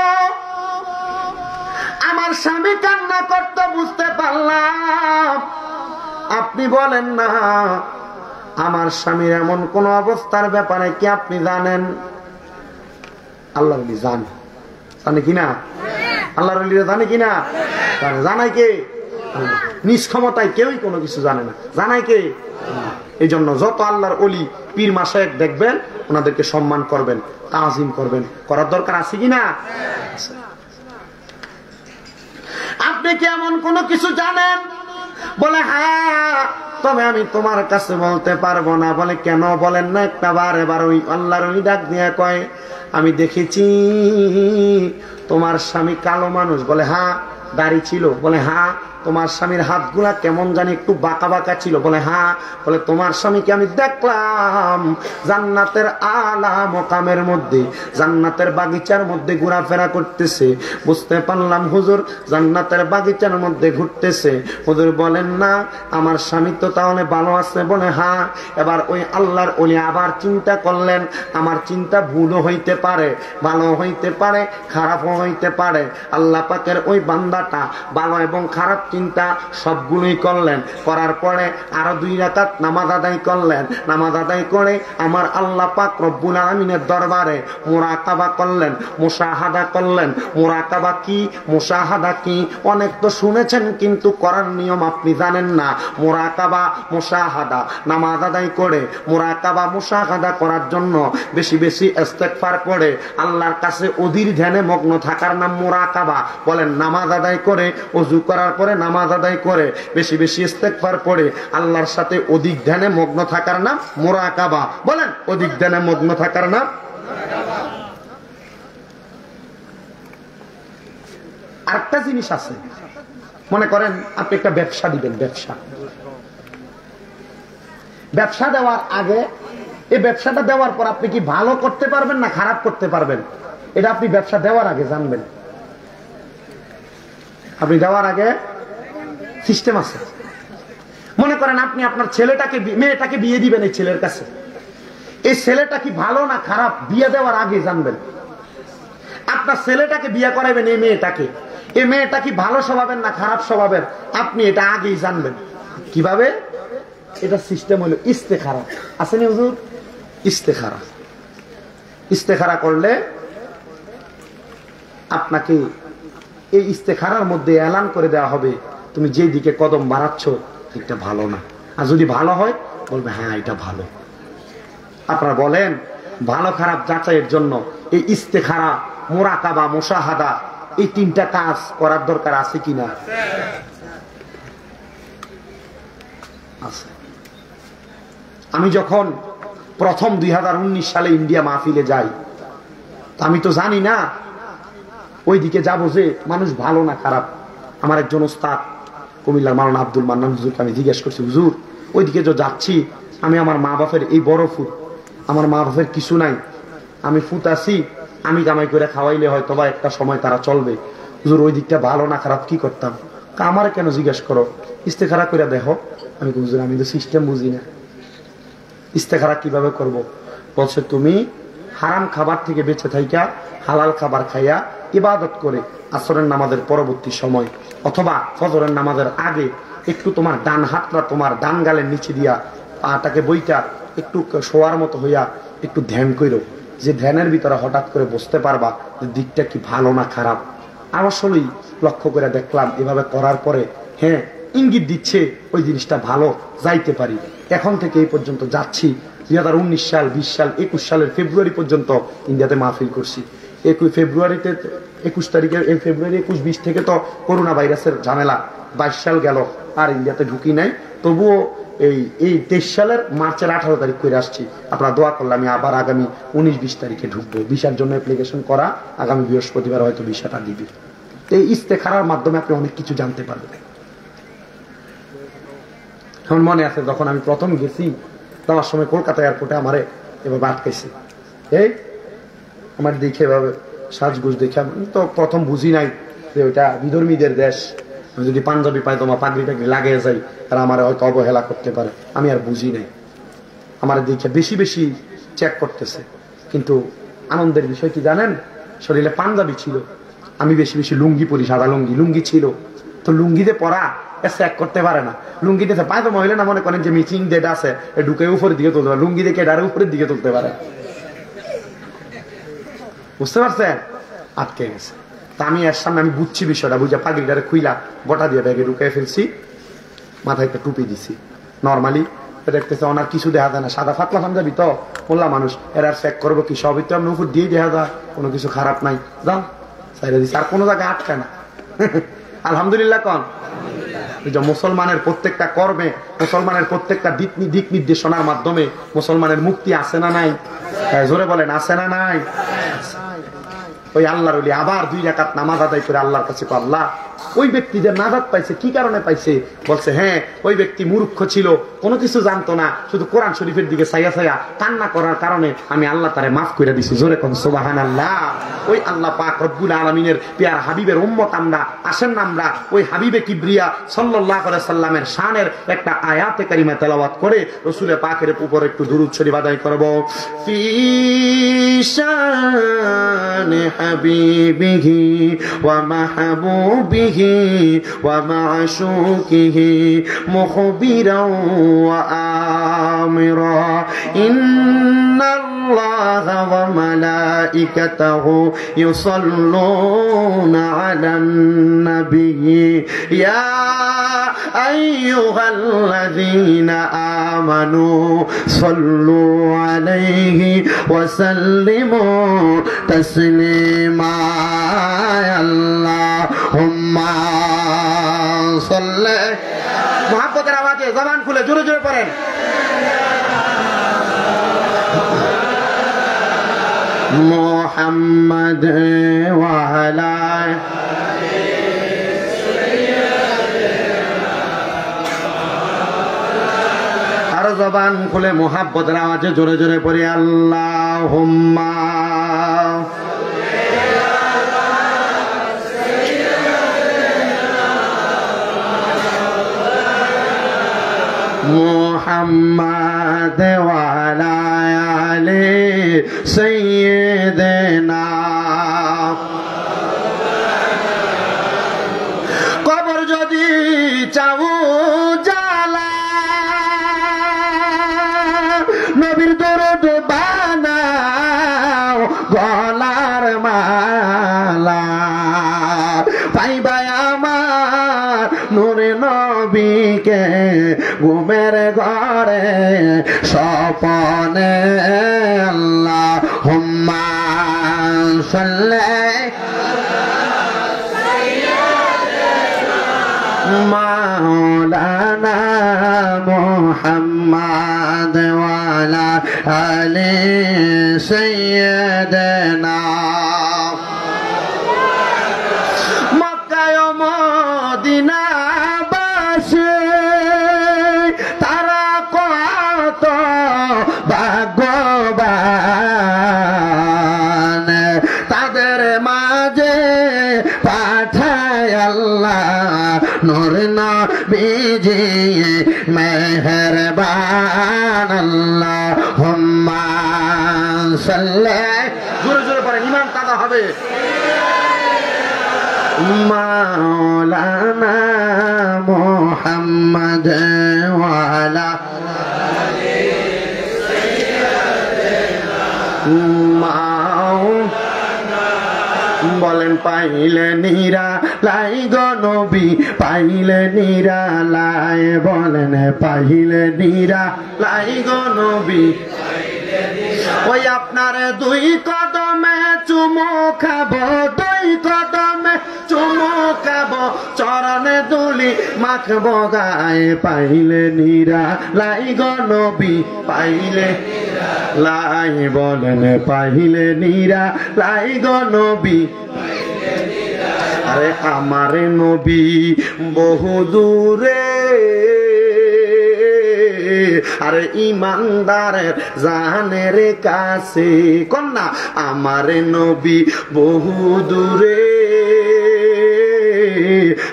আমার স্বামী কান্না করতে বুঝতে পারলাম, আপনি বলেন না আমার স্বামীর এমন কোন অবস্থার ব্যাপারে কি আপনি জানেন? আল্লাহর ওলি জানে, জানে কিনা? আল্লাহর ওলিরা জানে কিনা? জানাই কে? নিজ ক্ষমতায় কেউই কোনো কিছু জানে না, জানাই কে? এই জন্য যত আল্লাহর ওলি পীর মাশায়েখ দেখবেন ওনাদেরকে সম্মান করবেন, তাজিম করবেন, করার দরকার আছে কিনা? আপনি কি এমন কোনো কিছু জানেন? বলে হ্যাঁ, তবে আমি তোমার কাছে বলতে পারবো না। বলে কেন বলেন না? একটা বার এবার ওই আল্লাহর ওলি ডাক দিয়ে কয়, আমি দেখেছি তোমার স্বামী কালো মানুষ। বলে হ্যাঁ। দাড়ি ছিল? বলে হ্যাঁ। তোমার স্বামীর হাতগুলা কেমন জানি একটু বাঁকা বাঁকা ছিল? বলে হ্যাঁ। বলে তোমার স্বামীকে আমি দেখলাম জান্নাতের আলা মকামের মধ্যে, জান্নাতের বাগিচার মধ্যে ঘোরাফেরা করতেছে। বুঝতে পারলাম হুজুর জান্নাতের বাগিচার মধ্যে ঘুরতেছে। হুজুর বলেন না আমার স্বামী তো তাহলে ভালো আছে? বলে হ্যাঁ। এবার ওই আল্লাহর ওলি আবার চিন্তা করলেন, আমার চিন্তা ভুলও হইতে পারে, ভালো হইতে পারে, খারাপও হইতে পারে। আল্লাহ পাকের ওই বান্দাটা ভালো এবং খারাপ চিন্তা সবগুলোই করলেন। করার পরে আরো 2 রাকাত নামাজ আদায় করলেন। নামাজ আদায় করে আমার আল্লাহ পাক রব্বুল আলামিনের দরবারে মুরাকাবা করলেন, মুশাহাদা করলেন। মুরাকাবা কি, মুশাহাদা কি অনেক তো শুনেছেন, কিন্তু করার নিয়ম আপনি জানেন না। মুরাকাবা মুশাহাদা, নামাজ আদায় করে মুরাকাবা মুশাহাদা করার জন্য বেশি বেশি ইস্তেগফার করে আল্লাহর কাছে অধীর ধ্যানে মগ্ন থাকার নাম মুরাকাবা। বলেন নামাজ আদায় করে, ওযু করার পরে নামাজ আদায় করে বেশি বেশি ইস্তেগফার পড়ে আল্লাহর সাথে অধিক ধ্যানে মগ্ন থাকার নাম মুরাকাবা। বলেন অধিক ধ্যানে মগ্ন থাকার নাম মুরাকাবা। আরেকটা জিনিস আছে, মনে করেন আপনি একটা ব্যবসা দিবেন, ব্যবসা দেওয়ার আগে এই ব্যবসাটা দেওয়ার পর আপনি কি ভালো করতে পারবেন না খারাপ করতে পারবেন, এটা আপনি ব্যবসা দেওয়ার আগে জানবেন। আপনি দেওয়ার আগে সিস্টেম আছে। মনে করেন আপনি আপনার ছেলেটাকে মেয়েটাকে বিয়ে দিবেন এই ছেলের কাছে, এই ছেলেটা কি ভালো না খারাপ বিয়ে দেওয়ার আগে জানবেন। আপনার ছেলেটাকে বিয়ে করাবেন এই মেয়েটাকে, এই মেয়েটা কি ভালো স্বভাবের না খারাপ স্বভাবের আপনি এটা আগেই জানবেন। কিভাবে? এটা সিস্টেম হলো ইস্তেখারা। আসেনি হুজুর? ইস্তেখারা, ইস্তেখারা করলে আপনাকে এই ইস্তেখারার মধ্যে এলান করে দেওয়া হবে তুমি যে দিকে কদম বাড়াচ্ছ এটা ভালো না। আর যদি ভালো হয় বলবে হ্যাঁ এটা ভালো। আপনারা বলেন ভালো খারাপ যাচাইয়ের জন্য এই ইস্তেখারা, মুরাকাবা, মুশাহাদা এই 3টা কাজ করার দরকার আছে কিনা? আছে। আমি যখন প্রথম 2019 সালে ইন্ডিয়া মাহফিলে যাই, আমি তো জানি না ওইদিকে যাবো যে মানুষ ভালো না খারাপ। আমার একজন ওস্তাদ কুমিল্লার মাওলানা আব্দুল মান্নান হুজুরকে আমি জিজ্ঞেস করছি, হুজুর ওইদিকে যে যাচ্ছি আমি আমার মা বাপের এই বড় ফুট, আমার মা বাপের কিছু নাই, আমি ফুট আছি, আমি কামাই করে খাওয়াইলে হয়তো বা একটা সময় তারা চলবে। হুজুর ওই দিকটা ভালো না খারাপ কি করতাম? আমার কেন জিজ্ঞেস করো, ইস্তেখারা করে দেখো। আমি হুজুর আমি তো সিস্টেম বুঝি না, ইস্তেখারা কিভাবে করব? বলছে তুমি হারাম খাবার থেকে বেঁচে থাইকা হালাল খাবার খাইয়া ইবাদত করে আসরের নামাজের পরবর্তী সময় অথবা ফজরের নামাজের আগে একটু তোমার ডান হাতটা তোমার ডান গালের নিচে দিয়া পাটাকে বইটা একটু শোয়ার মতো হইয়া একটু ধ্যান করো, যে ধ্যানের ভিতরে হঠাৎ করে বুঝতে পারবা যে দিকটা কি ভালো না খারাপ। আসলেই লক্ষ্য করে দেখলাম এভাবে করার পরে হ্যাঁ ইঙ্গিত দিচ্ছে ওই জিনিসটা ভালো, যাইতে পারি। এখন থেকে এই পর্যন্ত যাচ্ছি। 2019 সাল, 20 সাল, 21 সালের ফেব্রুয়ারি পর্যন্ত ইন্ডিয়াতে মাহফিল করছি। 21 ফেব্রুয়ারিতে 21 তারিখে এই ফেব্রুয়ারি 21-20 থেকে তো করোনা ভাইরাসের ঝামেলা, 22 সাল গেল আর ইন্ডিয়াতে ঢুকি নাই। তবুও এই 23 সালের মার্চের 18 তারিখ করে আসছি। আপনারা দোয়া করলে আমি আবার আগামী 19-20 তারিখে ঢুকবো। ভিসার জন্য অ্যাপ্লিকেশন করা, আগামী বৃহস্পতিবার হয়তো ভিসাটা দিবে। এই ইস্তেখারার মাধ্যমে আপনি অনেক কিছু জানতে পারবেন। এখন মনে আছে যখন আমি প্রথম গেছি যাওয়ার সময় কলকাতা এয়ারপোর্টে আমারে এভাবে আটকাইছে, এই আমার দেখে এভাবে সাজগুজ দেখে তো প্রথম বুঝি নাই যে ওইটা বিধর্মীদের দেশ, আমি যদি পাঞ্জাবি পাই তোমার পাগড়ি টাগড়ি লাগিয়ে যাই তারা আমার হয়তো অবহেলা করতে পারে, আমি আর বুঝি নাই। আমার দেখে বেশি বেশি চেক করতেছে। কিন্তু আনন্দের বিষয় কি জানেন, শরীরে পাঞ্জাবি ছিল, আমি বেশি বেশি লুঙ্গি পরি, সাদা লুঙ্গি ছিল। তো লুঙ্গিতে পরা চেক করতে পারে না, লুঙ্গিতে পায় তো মহিলা না মনে করেন যে মিচিং যেটা আছে ঢুকে উপরের দিকে তুলতে পারে, লুঙ্গি দেখে ডারে উপরের দিকে তুলতে পারে। বুঝতে পারছেন? আটকে গেছে। তা আমি এর সামনে আমি বুঝছি বিষয়টা, বুঝে পাগড়িটারে খুইলা গোটা দিয়ে ব্যাগে ঢুকাই ফেলছি, মাথায় একটা টুপি দিছি। নর্মালি দেখতেছে ওনার কিছু দেখা যায় না, সাদা ফাতলা পাঞ্জাবি তো বললাম মানুষ, এরা চেক করবো কি সবই তো আমি উপর দিয়ে দেখা যায়, কোনো কিছু খারাপ নাই, যাও সাইডে দিছি, আর কোনো জায়গায় আটকায় না। আলহামদুলিল্লাহ কন। মুসলমানের প্রত্যেকটা কর্মে, মুসলমানের প্রত্যেকটা দিক নির্দেশনার মাধ্যমে মুসলমানের মুক্তি আছে না নাই? জোরে বলেন আছে না নাই? ওই আল্লাহর ওলি আবার 2 রাকাত নামাজ আদায় করে আল্লাহর কাছে, আল্লাহ ওই ব্যক্তি যে নাজাত পাইছে কি কারণে পাইছে? বলছে হ্যাঁ ওই ব্যক্তি মূর্খ ছিল, কোনো কিছু জানতো না, শুধু কোরআন শরীফের দিকে ছাইয়া ছাইয়া কান্না করার কারণে আমি আল্লাহ তারে মাফ করে দিছি। জোরে কোন সুবহানাল্লাহ। ওই আল্লাহ পাক রব্বুল আলামিনের প্যার হাবিবের উম্মত আমরা, আসেন না আমরা ওই হাবিবে কিবরিয়া সাল্লাল্লাহু আলাইহি সাল্লামের শানের একটা আয়াতে কারিমা তেলাওয়াত করে রাসূল পাকের উপর একটু দুরূদ শরীফ আদায় করব। ফি শানে হাবিবিহি ওয়া মাহবুবিহি ومعشوقه مخبرا وآمرا إن الله وملائكته يصلون على النبي يا أيها الذين آمنوا صلوا عليه وسلموا تسليما اللهم صل محبت আওয়াজে জবান খুলে জোরে জোরে পড়েন মুহাম্মদ ওয়া আলা আর জবান খুলে মুহাব্বতের আওয়াজে জোরে জোরে পড়ি আল্লাহুম্মা মুহাম্মদ ওয়া আলা আলি সাইয়্যিদিনা। কবর যদি চাও জালা নবীর দরুদ বানাও গলার মালা পাইবা আমার নূরে নবীকে ঘুমের ঘরে স্বপনে আল্লাহুম্মা সাল্লি মাওলানা মুহাম্মদ ওয়া আলা আলি সাইয়্যিদিনা। মক্কায় মদিনা বাসে তারা কত ভাগ্যবান, তাদের মাঝে পাঠায় আল্লাহ নূর নবীজি মেহেরবান আল্লাহুম্মা সাল্লি জোরে জোরে পড়েন ইমান তাজা হবে মাওলানা মুহাম্মদ ওয়া আলা বলেন পাইলে নিরা লাই গো নবী পাইলে নিরা লাই, বলেন পাইলে নিরা লাই গো নবী ওই আপনার 2 কদমে চুমু খাবো, 2 কদমে চুমু খাবো, চরণে দুলি মাখবো গায়ে, পাইলে নিরা লাই গো নবী পাইলে লাই, বলেন পাইলে নিরা লাই গো নবী। আরে আমার নবী বহু দূরে, আরে ইমানদারের জানের কাছে, কন্যা আমার নবী বহু দূরে,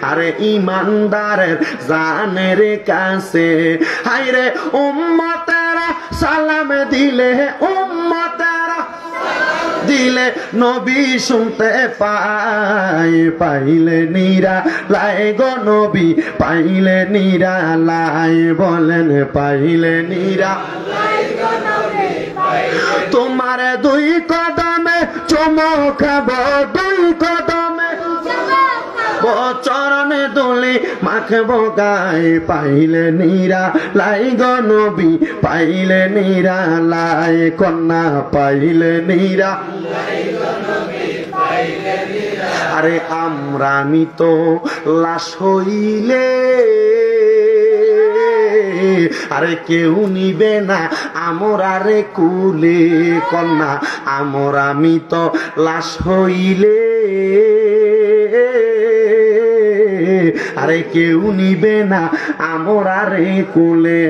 আরে ইমানদারের জানের কাছে। হায়রে উম্মতেরা সালাম দিলে, উম্মতেরা দিলে নবী শুনতে পাই, পাইলে নিরা লাই গো নবী পাইলে নিরা লাই, বলেন পাইলে নিরা তোমার 2 কদমে চুমু খাবো, 2 কদমে চরণে দোলে মাখবো গায়ে পাইলে নীরা লাই গো নবী পাইলে নীরা লাই কন্যা পাইলে নীরা আরে আমরা মৃত লাশ হইলে আরে কেউ নিবে না আমরারে কুলে কন্যা আমরা মৃত লাশ হইলে আরে কেউ নিবে না আমরারে কুলে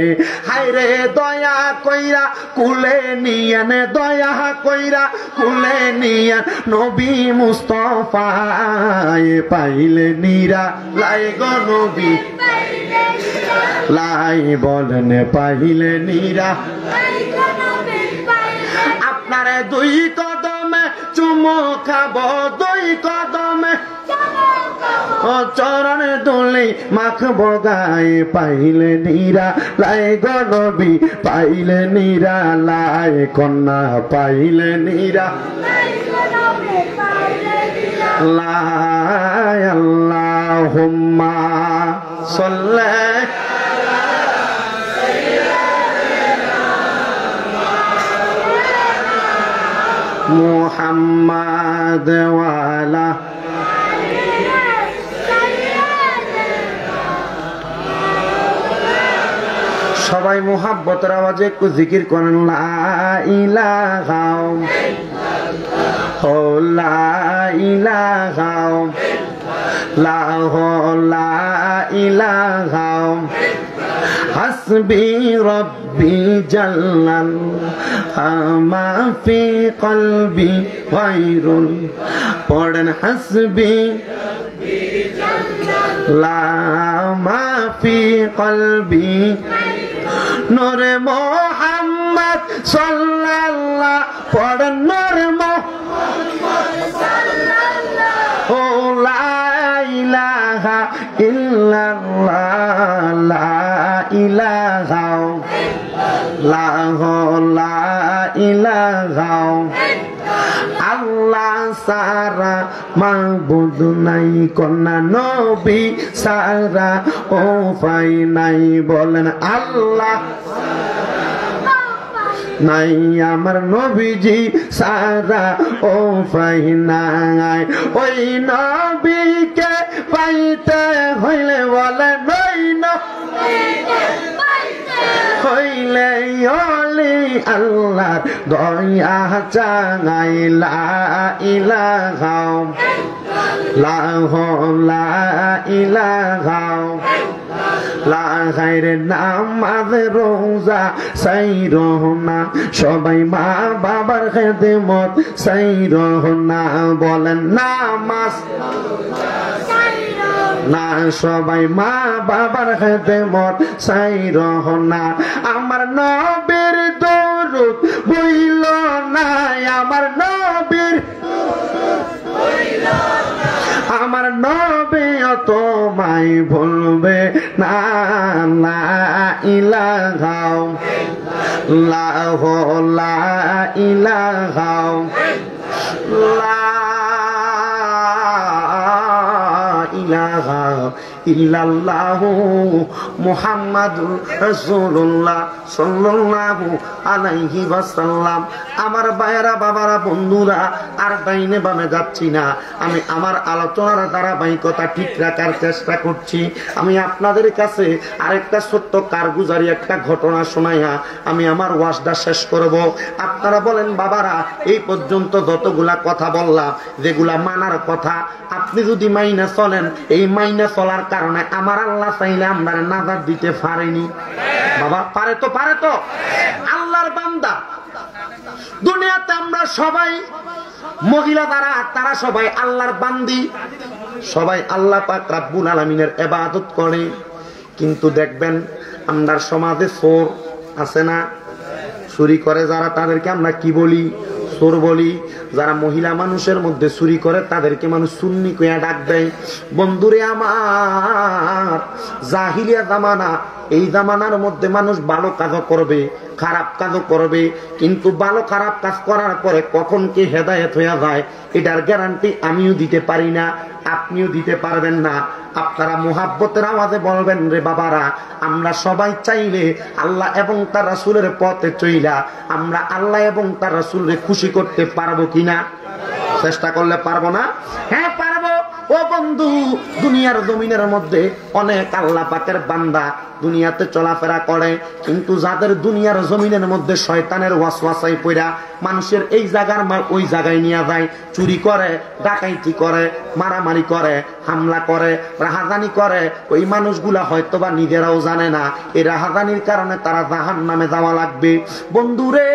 হায়রে দয়া কইরা কুলে নিয়ানে দয়া কইরা কুলে নিয়ান নবী মুস্তাফা পাইলে নীরা লাই গো নবী লাই বলেন পাইলে নীরা আপনারে দুই কদমে চুমো খাবো দুই কদমে চরণে দোলে মাখবো গায়ে পাইলে নীরা লাই গো নবী পাইলে নীরা লাই কন্যা পাইলে নীরা লাই আল্লাহুম্মা সাল্লি মুহাম্মাদ ওয়ালা সবাই মুহাব্বতের আওয়াজে একটু জিকির করেন লা ইলাহা ও লা ইলাহা লা ইলাহা হাসবি রব্বি জাল্লাল মা ফি কলবি গায়রুল পড়েন হাসবি লা মা ফি কলবি নূরে মুহাম্মদ সাল্লাল্লাহু পড়েন নূরে মুহাম্মদ সাল্লাল্লাহু লা ইলাহা ইল্লাল্লাহ লা ইলাহা লা ইলাহা আল্লাহ সারা মাবুদ নাই কন্যা নবী সারা ও পাই নাই বলেন আল্লাহ নাই আমার নবীজি সারা ও পাই নাই ওই নবীকে পাইতে হইলে বলে নই হইলে ওলি আল্লাহ দয়া চাই লা ইলাহা লা ইলাহা লা গায়রে নামাজ রোজা সাইরো না সবাই মা বাবার খেদমত সাইরো না বলেন নামাজ না সবাই মা বাবার খেদমত সাইরো না আমার নবীর দরুদ বইল না আমার নবীর আমার নবী তোমায় ভুলবে না লা ইলাহা লা ইলাহা লা ইলাহা ইল্লাল্লাহু মুহাম্মাদুর রাসূলুল্লাহ সাল্লাল্লাহু আলাইহি ওয়াসাল্লাম। আমার ভাইয়েরা বাবারা বন্ধুরা আর ডাইনে বামে যাচ্ছি না, আমি আমার আলোচনার ধারাবাহিকতা ঠিক রাখার চেষ্টা করছি। আমি আপনাদের কাছে আরেকটা সত্য কারগুজারি একটা ঘটনা শোনাইয়া আমি আমার ওয়াজটা শেষ করব। আপনারা বলেন বাবারা এই পর্যন্ত যতগুলা কথা বললাম যেগুলা মানার কথা আপনি যদি মাইনা চলেন, এই মাইনা চলার কারণে আমার আল্লাহ চাইলে আমরা নাজাত দিতে পারেনি। বাবা পারে তো, পারে তো। আল্লাহর বান্দা দুনিয়াতে আমরা সবাই মহিলা তারা সবাই আল্লাহর বান্দি, সবাই আল্লাহ পাক রাব্বুল আলামিনের ইবাদত করে। কিন্তু দেখবেন আমরা সমাজে চোর আছে না, চুরি করে যারা তাদেরকে আমরা কি বলি? চোর বলি। যারা মহিলা মানুষের মধ্যে চুরি করে তাদেরকে মানুষ সুন্নি কইয়া ডাক দেয়। বন্ধুরে আমার জাহিলিয়া জামানা এই জামানার মধ্যে মানুষ ভালো কাজও করবে, খারাপ কাজও করবে, কিন্তু ভালো খারাপ কাজ করার পরে কখন কি হেদায়েত হয়ে যায় এটার গ্যারান্টি আমিও দিতে পারি না, আপনিও দিতে পারবেন না। আপনারা মুহাব্বতের আওয়াজে বলবেন, রে বাবারা, আমরা সবাই চাইলে আল্লাহ এবং তার রাসূলের পথে চইলা আমরা আল্লাহ এবং তার রাসূলকে খুশি করতে পারবো কিনা? চেষ্টা করলে পারবো না? হ্যাঁ পারবো। ও বন্ধু, দুনিয়ার জমিনের মধ্যে অনেক আল্লাহ পাকের বান্দা দুনিয়াতে চলাফেরা করে, কিন্তু যাদের দুনিয়ার জমিনের মধ্যে শয়তানের ওয়াসওয়াসায় পড়া মানুষের এই জায়গার মাল ওই জায়গায় নিয়ে যায়, চুরি করে, ডাকাইতি করে, মারামারি করে, হামলা করে, রাহাজানি করে, ওই মানুষগুলা হয়তোবা নিজেরাও জানে না এই রাহাজানির কারণে তারা জাহান্নামে যাওয়া লাগবে। বন্ধুরে,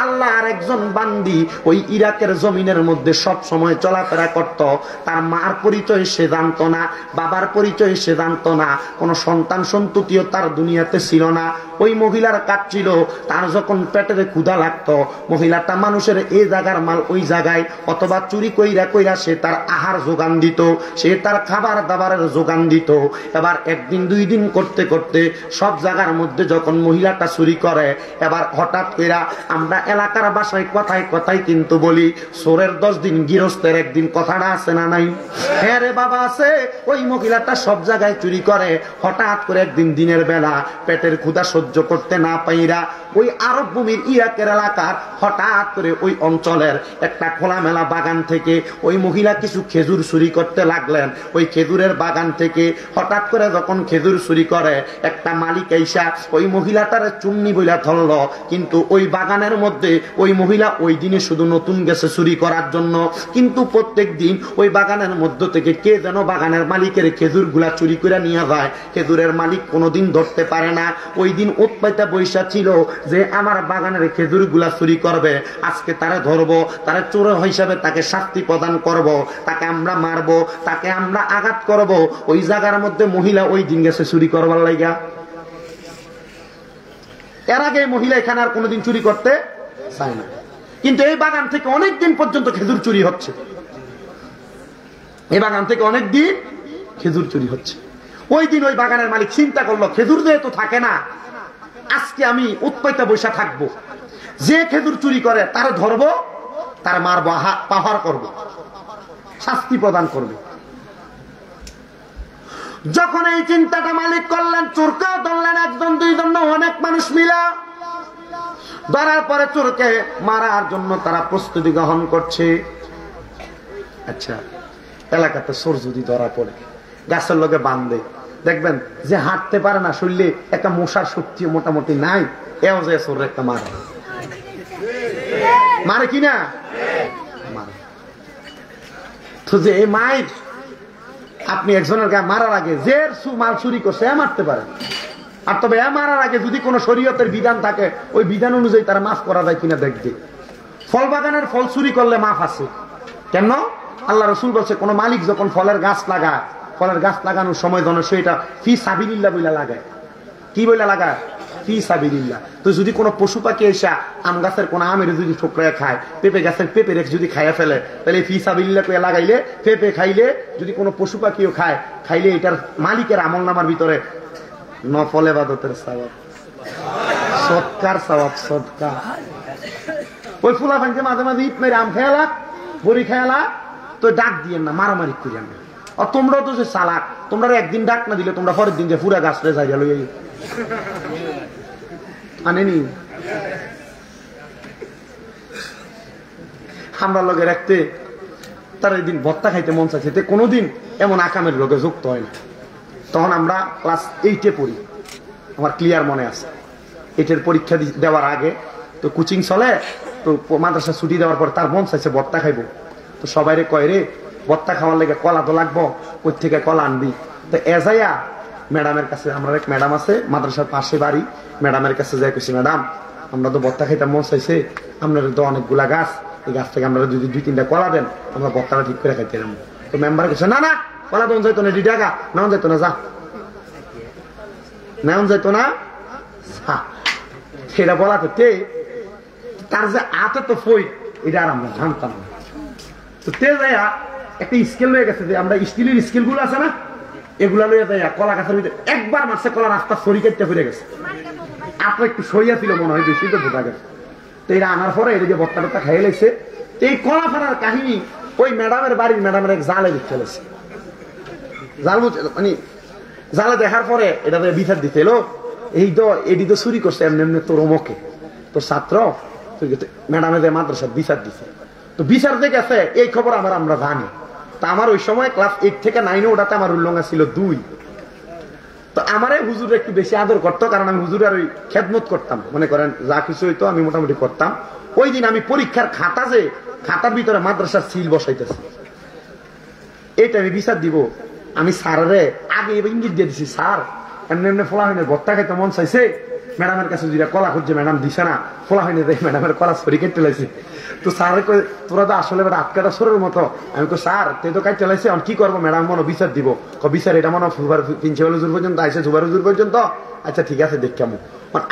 আল্লাহর একজন বান্দি ওই ইরাকের জমিনের মধ্যে সব সময় চলাফেরা করত। তার মার পরিচয় সে জানতো না, বাবার পরিচয় সে জানতো না, কোনো সন্তান সন্ততিও তার দুনিয়াতে ছিল না। ওই মহিলার কাজ ছিল, তার যখন পেটের ক্ষুধা লাগতো, মহিলাটা মানুষের এই জায়গার মাল ওই জায়গায় অথবা চুরি কইরা কইরা সে তার আহার যোগান দিত, সে তার খাবার দাবারের যোগান দিত। এবার একদিন দুই দিন করতে করতে সব জায়গার মধ্যে যখন মহিলাটা চুরি করে, এবার হঠাৎ কইরা আমরা এলাকার বাসায় কথায় কথায় কিন্তু বলি, চোরের 10 দিন গৃহস্থের একদিন, কথাটা আছে না নাই? হ্যাঁ রে বাবা আছে। ওই মহিলাটা সব জায়গায় চুরি করে, হঠাৎ করে একদিন দিনের বেলা পেটের ক্ষুধা সহ্য করতে না পাইরা ওই আরব ভূমির ইরাকের এলাকার হঠাৎ করে ওই অঞ্চলের একটা খোলামেলা বাগান থেকে ওই মহিলা কিছু খেজুর চুরি করতে লাগলেন। ওই খেজুরের বাগান থেকে হঠাৎ করে যখন খেজুর চুরি করে, একটা মালিক আইসা ওই মহিলাটার চুন্নি বইলা ধরল, কিন্তু ওই বাগানের মধ্যে ওই মহিলা ওই দিনে শুধু নতুন গেছে চুরি করার জন্য, কিন্তু প্রত্যেক দিন ওই বাগানের মধ্য থেকে কে যেন বাগানের মালিকের খেজুর গুলা চুরি করে নিয়ে যায়। খেজুরের মালিক কোনোদিন ধরতে পারে না। ওই দিন উৎপাইতা বৈশা ছিল যে আমার বাগানের খেজুর গুলা চুরি করবে, আজকে তারা ধরবো, তারা চোর হিসাবে তাকে শাস্তি প্রদান করব, তাকে আমরা মারবো, তাকে আমরা আঘাত করব। ওই জায়গার মধ্যে মহিলা ওই দিন গেছে চুরি করবার লাগা। এর আগে মহিলা এখানে আর কোনোদিন চুরি করতে চায় না, কিন্তু এই বাগান থেকে অনেক দিন পর্যন্ত খেজুর চুরি হচ্ছে। এই বাগান থেকে অনেক দিন খেজুর চুরি হচ্ছে। ওই দিন ওই বাগানের মালিক চিন্তা করলো, খেজুর যেহেতু থাকে না, আজকে আমি উৎপাইতা বৈশা থাকবো, যে খেজুর চুরি করে তার ধরবো, তার মারবো, পাহাড় করবো, শাস্তি প্রদান করবে। যখন এই চিন্তাটা মালিক করলেন, চোরকেও ধরলেন, একজন দুইজন না, অনেক মানুষ মিলা ধরার পরে চোরকে মারার জন্য তারা প্রস্তুতি গ্রহণ করছে। আচ্ছা, এলাকাতে চোর যদি ধরা পড়ে, গাছের লগে বাঁধে, দেখবেন যে হাঁটতে পারে না, শরীরে একটা মশার শক্তি মোটামুটি নাই, এও যে চোর একটা মারে, মারে কিনা মারে। তো যে এই মায়ের আপনি একজনের গায়ে মারার আগে যে মাল চুরি করছে এ মারতে পারেন, আর তবে এ মারার আগে যদি কোনো শরীয়তের বিধান থাকে ওই বিধান অনুযায়ী তারা মাফ করা যায় কিনা দেখবে। ফল বাগানের ফল চুরি করলে মাফ আছে কেন? আল্লাহ রসুল বলছে, কোন মালিক যখন ফলের গাছ লাগায়, ফলের গাছ লাগানোর সময় যেন সেটা ফি সাবিলিল্লাহ বইলা লাগায়। কি বইলা লাগায়? ফি সাবিলিল্লাহ। তো যদি কোনো পশু পাখি এসে আম গাছের কোন আমের যদি ঠোকরায় খায়, পেঁপে গাছের পেঁপে রেখ যদি খাইয়া ফেলে, তাহলে ফি সাবিলিল্লাহ করে লাগাইলে, পেঁপে খাইলে যদি কোনো পশু পাখিও খায়, খাইলে এটার মালিকের আমল নামার ভিতরে নফল ইবাদতের সওয়াব, সদকার সওয়াব, সদকা। ওই ফুলা ভাঙছে মাঝে মাঝে ইট মেরে আম খেয়ালা, বড়ি খেয়ালা, তো ডাক দিয়েন না, মারামারি করিয়েন না। আর তোমরাও তো সে চালাক, তোমরা একদিন ডাক না দিলে তোমরা পরের দিন যে পুরা গাছটা যাই গেল আনেনি। আমরা লগে রাখতে তার এই দিন ভত্তা খাইতে মন চাইছে, কোনোদিন এমন আকামের লগে যুক্ত হয় না। তখন আমরা ক্লাস 8-এ পড়ি, আমার ক্লিয়ার মনে আছে। 8-এর পরীক্ষা দেওয়ার আগে তো কোচিং চলে, তো মাদ্রাসা ছুটি দেওয়ার পর তার মন চাইছে ভত্তা খাইবো। তো সবাই রে কয়, রে ভত্তা খাওয়ার লেগে কলা তো লাগবো, ওই থেকে কলা আনবি। তো এজাইয়া ম্যাডামের কাছে, আমরা এক ম্যাডাম আছে মাদ্রাসার পাশে বাড়ি, ম্যাডামের কাছে যাই কইছি, ম্যাডাম আমরা তো ভত্তা খাইতে মন চাইছে, আপনার তো অনেকগুলা গাছ, এই গাছ থেকে আমরা যদি 2-3টা কলা দেন আমরা ভত্তাটা ঠিক করে খাইতে যাবো। তো মেম্বার কাছে, না না কলা তখন যাইতো না, টাকা নেওয়া যাইতো না, যা নেওয়া যাইতো না। সেটা বলা তো তার যে আতে তো ফই, এটা আর আমরা জানতাম না। তো তে যাইয়া একটা স্কেল হয়ে গেছে, যে আমরা স্টিলের স্কেল গুলো আছে না, এগুলা লইয়া দেয় কলা গাছের ভিতরে একবার মারছে, কলা রাস্তা সরি কেটে ফিরে গেছে। আপনার একটু সরিয়া ছিল মনে হয়, বেশি তো বোঝা গেছে। তো এরা আনার পরে এদিকে বত্তা টত্তা খাইয়ে লাগছে। এই কলা ফাড়ার কাহিনী ওই ম্যাডামের বাড়ির ম্যাডামের এক জালে দিতে চলেছে। জাল মানে জালে দেখার পরে এটা বিচার দিতে এলো, এই তো এটি তো চুরি করছে এমনি এমনি তোর অমকে, তোর ছাত্র ম্যাডামের মাদ্রাসার বিচার দিছে। তো বিচার যে গেছে এই খবর আমরা জানি। তা আমার ওই সময় ক্লাস 8 থেকে 9 ওটাতে আমার উল্লঙ্ঘা ছিল 2। তো আমারে হুজুর একটু বেশি আদর করতো, কারণ আমি হুজুর আর ওই খেদমত করতাম, মনে করেন যা কিছু হইতো আমি মোটামুটি করতাম। ওই দিন আমি পরীক্ষার খাতা যে খাতার ভিতরে মাদ্রাসার সিল বসাইতেছি, এইটা আমি বিচার দিব। আমি স্যারের আগে ইঙ্গিত দিয়ে দিছি, স্যার এমনি এমনি ফোলা হয়নি ভর্তা খাইতে মন চাইছে, ম্যাডামের কাছে যেটা কলা খুঁজছে ম্যাডাম দিছে না, ফোলা হয়নি ম্যাডামের কলা সরি কেটে লাইছি। তো স্যার তোরা তো আসলে আটকাটা সরের মতো। আমি তো স্যার তুই তো কাটতে লাইছে, আমি কি করবো, ম্যাডাম মনে বিচার দিব। বিচার এটা মনে প্রিন্সিপাল হুজুর পর্যন্ত আইসে, জুবার হুজুর পর্যন্ত। আচ্ছা ঠিক আছে দেখ কেমন।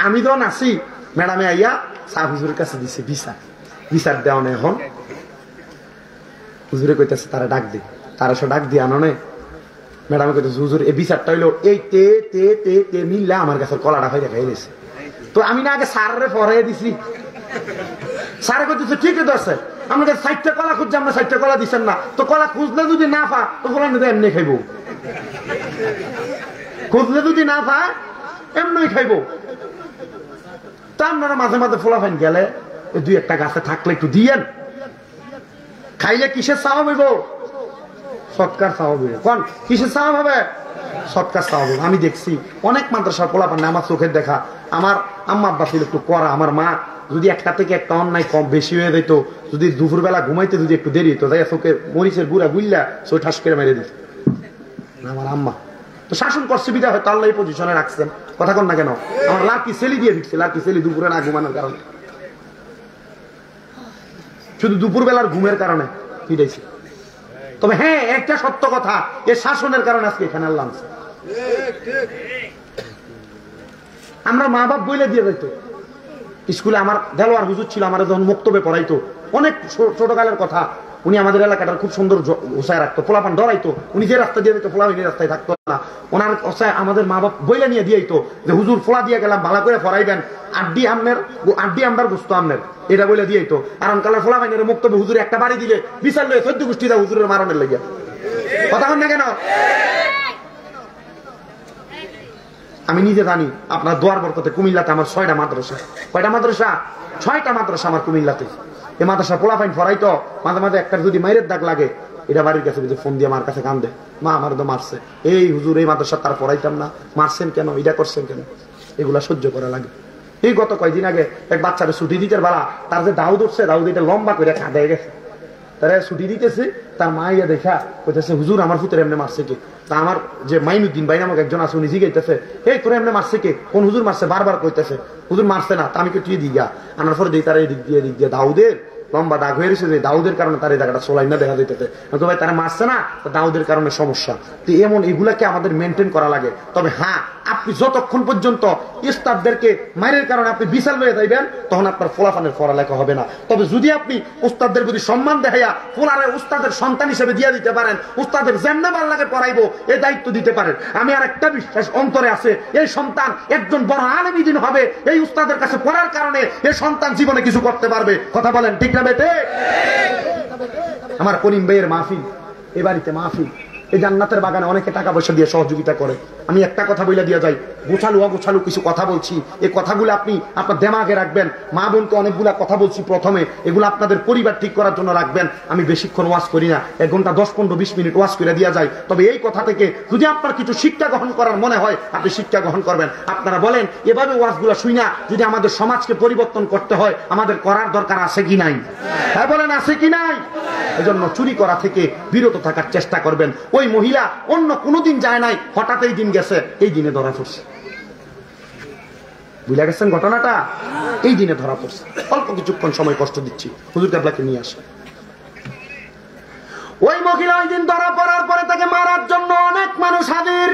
আমি তো নাসি, ম্যাডামে আইয়া সাহ হুজুরের কাছে দিছে বিচার। বিচার দেওয়া নেই এখন হুজুরে কইতেছে তারা ডাক দি, তারা সব ডাক দিয়ে আনো নেই। ম্যাডাম কইতেছে হুজুর এই বিচারটা হইলো এই তে তে তে তে মিললে আমার কাছে কলাটা খাই দেখাই দিয়েছে। তো আমি না আগে স্যারে পড়াই দিছি। স্যারে কইতেছে ঠিক আছে, আমাদের 60টা কলা খুঁজছে, আমরা 60টা কলা দিচ্ছেন না। তো কলা খুঁজলে যদি না পা তো কলা নিতে এমনি খাইব, খুঁজলে যদি না পা এমনি খাইব। তা আপনারা মাঝে মাঝে ফোলাফাইন গেলে 2-1টা গাছে থাকলে একটু দিয়েন, খাইলে কিসের সাওয়াব হইব? সৎকার সাওয়াব হইব। কোন কিসের সাওয়াব হবে? সৎকার সাওয়াব হবে। আমি দেখছি অনেক মাদ্রাসার পোলাপান, আমার চোখের দেখা। আমার আম্মা আব্বা ছিল একটু করা, আমার মা যদি একটা থেকে একটা অন্যায় কম বেশি হয়ে যেত, যদি দুপুরবেলা ঘুমাইতে যদি একটু দেরি হতো, তাই চোখে মরিচের গুড়া গুল্লা সে ঠাস করে মেরে দিত আমার আম্মা। তো শাসন করছে বিদা হয়তো আল্লাহ এই পজিশনে রাখছেন। কথা কন না কেন? আমার লাকি সেলি দিয়ে দিচ্ছে, লাকি সেলি দুপুরে না ঘুমানোর কারণে, শুধু দুপুর বেলার ঘুমের কারণে ফিরেছি। তবে হ্যাঁ একটা সত্য কথা, এ শাসনের কারণে আজকে এখানে আল্লাহ আনছে। আমরা মা বাপ বইলে দিয়ে যেত স্কুলে। আমার দেলোয়ার হুজুর ছিল, আমার যখন মুক্তবে পড়াইতো, অনেক ছোটকালের কথা। উনি আমাদের এলাকাটার খুব সুন্দর গোছায় রাখতো, পোলাপান ডরাইতো। উনি যে রাস্তা দিয়ে দিত পোলাপান রাস্তায় থাকতো না। ওনার গোছায় আমাদের মা বাপ বইলে নিয়ে দিয়েইতো যে হুজুর ফোলা দিয়ে গেলাম, ভালো করে পড়াইবেন, আড্ডি আমরার গুস্ত আমনের, এটা বলে দিয়েইতো। আর কালার ফোলা বাইনের মুক্তবে হুজুর একটা বাড়ি দিলে বিশাল লয়ে 14 গোষ্ঠী দেয় হুজুরের মারণের লাগিয়া। কথা কন না কেন? আমি নিজে জানি আপনার দোয়ার বরকতে কুমিল্লাতে আমার 6টা মাদ্রাসা। কয়টা মাদ্রাসা? 6টা মাদ্রাসা আমার কুমিল্লাতে। এই মাদ্রাসা পোলাপাইন ফরাইতো, মাঝে মাঝে একটা যদি মাইরের দাগ লাগে, এটা বাড়ির কাছে ফোন দিয়ে আমার কাছে কান্দে, মা আমার তো মারছে, এই হুজুর এই মাদ্রাসা তার পড়াইতাম না, মারছেন কেন, এটা করছেন কেন, এগুলা সহ্য করা লাগে। এই গত কয়েকদিন আগে এক বাচ্চারে ছুটি দিতে বেলা, তার যে দাউদ উঠছে, দাউদ এটা লম্বা করে কাঁদে গেছে। তারা ছুটি দিতেছে, তার মা ইয়া দেখা কইতেছে হুজুর আমার পুত্র এমনি মারছে কে। তা আমার যে মাইনুদ্দিন ভাই নামক একজন আছে, উনি জিজ্ঞাসা, এই তোর এমনি মারছে কে, কোন হুজুর মারছে, বারবার কইতেছে হুজুর মারছে না। তা আমি তুই দিঘা আনার পরে দিই, তারা এদিক দিয়ে দাউদের লম্বা দাগ হয়ে রয়েছে, যে দাউদের কারণে তার এই জায়গাটা সোলাই না দেখা দিতেছে। ভাই তারা মারছে না, দাউদের কারণে সমস্যা। তো এমন এগুলাকে আমাদের মেনটেন করা লাগে। তবে হ্যাঁ, আপনি যতক্ষণ পর্যন্ত ইস্তাদদেরকে মায়ের কারণে আপনি বিশাল হয়ে যাইবেন, তখন আপনার ফলাফানের পড়ালেখা হবে না। তবে যদি আপনি উস্তাদদের প্রতি সম্মান দেখাইয়া ফোলারে উস্তাদের সন্তান হিসেবে দিয়ে দিতে পারেন, উস্তাদের যেমনে ভাল লাগে পড়াইবো এই দায়িত্ব দিতে পারেন, আমি আর একটা বিশ্বাস অন্তরে আছে, এই সন্তান একজন বড় আলেমী দিন হবে। এই উস্তাদের কাছে পড়ার কারণে এই সন্তান জীবনে কিছু করতে পারবে। কথা বলেন ঠিক না বেটে? আমার করিম ভাইয়ের মাহফিল, এ বাড়িতে মাহফিল, এই জান্নাতের বাগানে অনেকে টাকা পয়সা দিয়ে সহযোগিতা করে। আমি একটা কথা বলে দিয়ে যাই, গোছালু অগোছালু কিছু কথা বলছি, এই কথাগুলো আপনি আপনার দেমাগে রাখবেন। মা বোনকে অনেকগুলা কথা বলছি প্রথমে, এগুলো আপনাদের পরিবার ঠিক করার জন্য রাখবেন। আমি বেশিক্ষণ ওয়াজ করি না, 1 ঘন্টা 10-15-20 মিনিট ওয়াজ করে দিয়ে যায়। তবে এই কথা থেকে যদি আপনার কিছু শিক্ষা গ্রহণ করার মনে হয়, আপনি শিক্ষা গ্রহণ করবেন। আপনারা বলেন এভাবে ওয়াজগুলো শুই না, যদি আমাদের সমাজকে পরিবর্তন করতে হয়, আমাদের করার দরকার আছে কি নাই? হ্যাঁ বলেন, আছে কি নাই? এজন্য চুরি করা থেকে বিরত থাকার চেষ্টা করবেন। ওই মহিলা অন্য কোনোদিন যায় নাই, হঠাৎ এই দিন গেছে, এই দিনে ধরা পড়ছে। বুঝা গেছেন ঘটনাটা? এই দিনে ধরা পড়ছে। অল্প কিছুক্ষণ সময় কষ্ট দিচ্ছি, হুজুর কেবলাকে নিয়ে আসে। ওই মহিলা ওই দিন ধরা পড়ার পরে তাকে মারার জন্য অনেক মানুষ হাজির।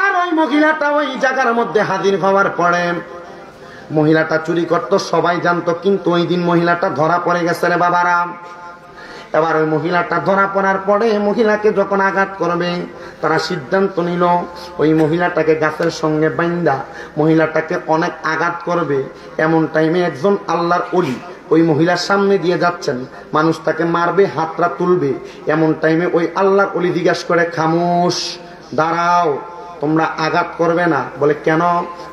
আর ওই মহিলাটা ওই জায়গার মধ্যে হাজির হওয়ার পরে মহিলাটা চুরি করতো, সবাই জানতো। কিন্তু ওই দিন মহিলাটা ধরা পড়ে গেছে রে বাবারা। এবার ওই মহিলাটা ধরা পড়ার পরে মহিলাকে যখন আঘাত করবে, তারা সিদ্ধান্ত নিল ওই মহিলাটাকে গাছের সঙ্গে বাইন্দা মহিলাটাকে অনেক আঘাত করবে। এমন টাইমে একজন আল্লাহর ওলি ওই মহিলার সামনে দিয়ে যাচ্ছেন, মানুষ তাকে মারবে, হাতটা তুলবে। এমন টাইমে ওই আল্লাহর ওলি জিজ্ঞাসা করে, খামোশ, দাঁড়াও, তোমরা আঘাত করবে না। বলে কেন?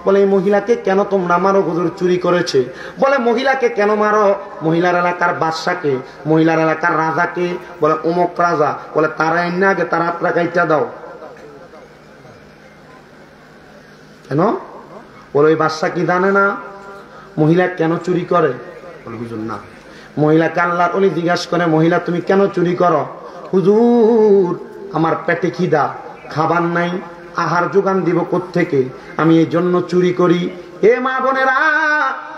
বলে এই মহিলাকে কেন তোমরা মারো? হুজুর চুরি করেছে। বলে মহিলাকে কেন মারো? মহিলার এলাকার বাদশাকে, মহিলার এলাকার রাজাকে। বলে অমুক রাজা। বলে তারা এনে আগে তার হাতটা কাইটা দাও। কেন? বলে ওই বাদশা কি জানে না মহিলা কেন চুরি করে? বলে হুজুর না। মহিলাকে আল্লাহর ওলি জিজ্ঞাসা করে, মহিলা তুমি কেন চুরি করো? হুজুর আমার পেটে খিদা, খাবার নাই, আহার যোগান দিব কোত্থেকে, আমি এই জন্য চুরি করি। এ মা বোনেরা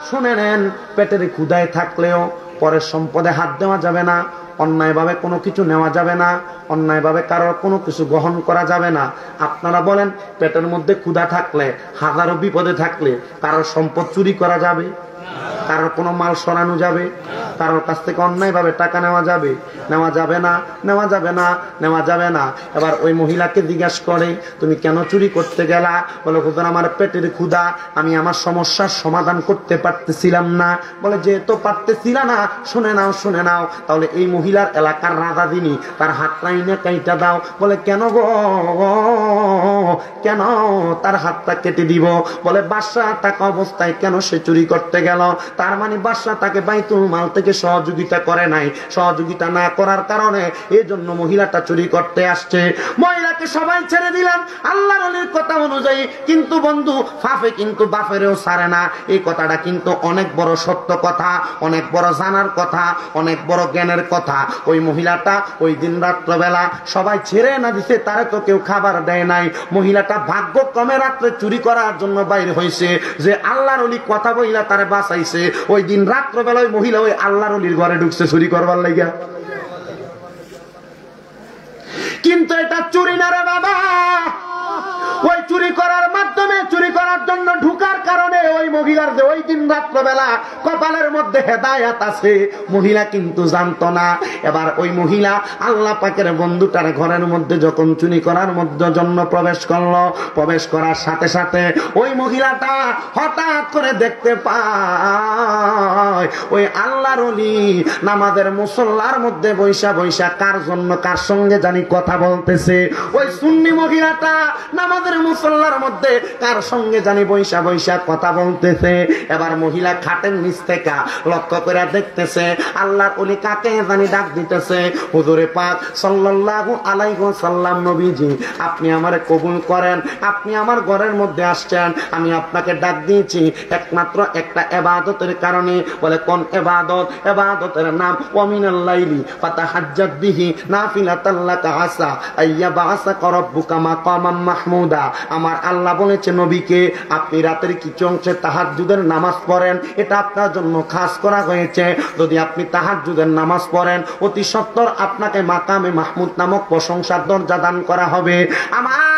শুনে নেন, পেটের ক্ষুধায় থাকলেও পরের সম্পদে হাত দেওয়া যাবে না, অন্যায়ভাবে কোনো কিছু নেওয়া যাবে না, অন্যায়ভাবে কারোর কোনো কিছু গ্রহণ করা যাবে না। আপনারা বলেন, পেটের মধ্যে ক্ষুধা থাকলে, হাজারো বিপদে থাকলে কারোর সম্পদ চুরি করা যাবে? কারোর কোনো মাল সরানো যাবে? কারোর কাছ থেকে অন্যায়ভাবে টাকা নেওয়া যাবে? নেওয়া যাবে না, নেওয়া যাবে না, নেওয়া যাবে না। এবার ওই মহিলাকে জিজ্ঞাসা করে, তুমি কেন চুরি করতে গেলা? বলে হুজুর আমার পেটের ক্ষুধা, আমি আমার সমস্যার সমাধান করতে পারতেছিলাম না। বলে যেহেতু পারতেছিলা না, শুনে নাও, শুনে নাও, তাহলে এই মহিলার এলাকার রাজা যিনি, তার হাতটা ইনে কাইটা দাও। বলে কেন গো, কেন তার হাতটা কেটে দিব? বলে বাদশা থাকা অবস্থায় কেন সে চুরি করতে গেল? তার মানে বাদশা তাকে বাইতুল মাল থেকে সহযোগিতা করে নাই, সহযোগিতা না করার কারণে এই জন্য মহিলাটা চুরি করতে আসছে। মহিলাকে সবাই ছেড়ে দিলাম আল্লাহর ওলির কথা অনুযায়ী, কিন্তু বন্ধু ফাফে কিন্তু বাফেরেও ছাড়ে না। এই কথাটা কিন্তু অনেক বড় সত্য কথা, অনেক বড় জানার কথা, অনেক বড় জ্ঞানের কথা। ওই মহিলাটা ওই দিন রাত্রবেলা সবাই ছেড়ে না দিছে, তারে তো কেউ খাবার দেয় নাই। মহিলাটা ভাগ্যক্রমে রাত্রে চুরি করার জন্য বাইরে হয়েছে, যে আল্লাহর ওলি কথা বইলা তারে বাঁচাইছে। ওই দিন রাত্রবেলা ওই মহিলা ওই আল্লাহর ওলির ঘরে ঢুকছে চুরি করবার লাগিয়া। কিন্তু এটা চুরি না রে বাবা। ওই চুরি করার মাধ্যমে, চুরি করার জন্য ঢুকার কারণে ওই মহিলার যে ওই দিন রাত্রবেলা কপালের মধ্যে হেদায়েত আছে, মহিলা কিন্তু জানতো না। এবার ওই মহিলা আল্লাহ পাকের বন্ধুটার ঘরের মধ্যে যখন চুরি করার মধ্যে জন্য প্রবেশ করলো, প্রবেশ করার সাথে সাথে ওই মহিলাটা হঠাৎ করে দেখতে পায় ওই আল্লাহর ওলি নামাজের মুসল্লার মধ্যে বৈশা বৈশা কার জন্য কার সঙ্গে জানি কথা বলতেছে। ওই সুন্নি মহিলাটা নামাজের মুসল্লার মধ্যে কার সঙ্গে জানি বৈশা বৈশা কথা বলতেছে। এবার মহিলা খাটের নিচ থেকে লক্ষ্য করে দেখতেছে আল্লাহর ওলি কাকে জানি ডাক দিতেছে, হুজুরে পাক সাল্লাল্লাহু আলাইহি ওয়াসাল্লাম, নবীজি আপনি আমারে কবুল করেন, আপনি আমার ঘরের মধ্যে আসছেন, আমি আপনাকে ডাক দিয়েছি একমাত্র একটা ইবাদতের কারণে। বলে কোন ইবাদত? ইবাদতের নাম ওয়ামিনাল লাইলি ফাতাহাজ্জাদ বিহি নাফিলাতাল লাকা আসা আইয়া বাসাকা রাব্বুকা মাকামাম মাহমুদা। আমার আল্লাহ বলেছে নবীকে, আপনি রাতের কিছু অংশে তাহাজ্জুদের নামাজ পড়েন, এটা আপনার জন্য খাস করা হয়েছে। যদি আপনি তাহাজ্জুদের নামাজ পড়েন, অতি সত্বর আপনাকে মাকামে মাহমুদ নামক প্রশংসার দরজা দান করা হবে। আমার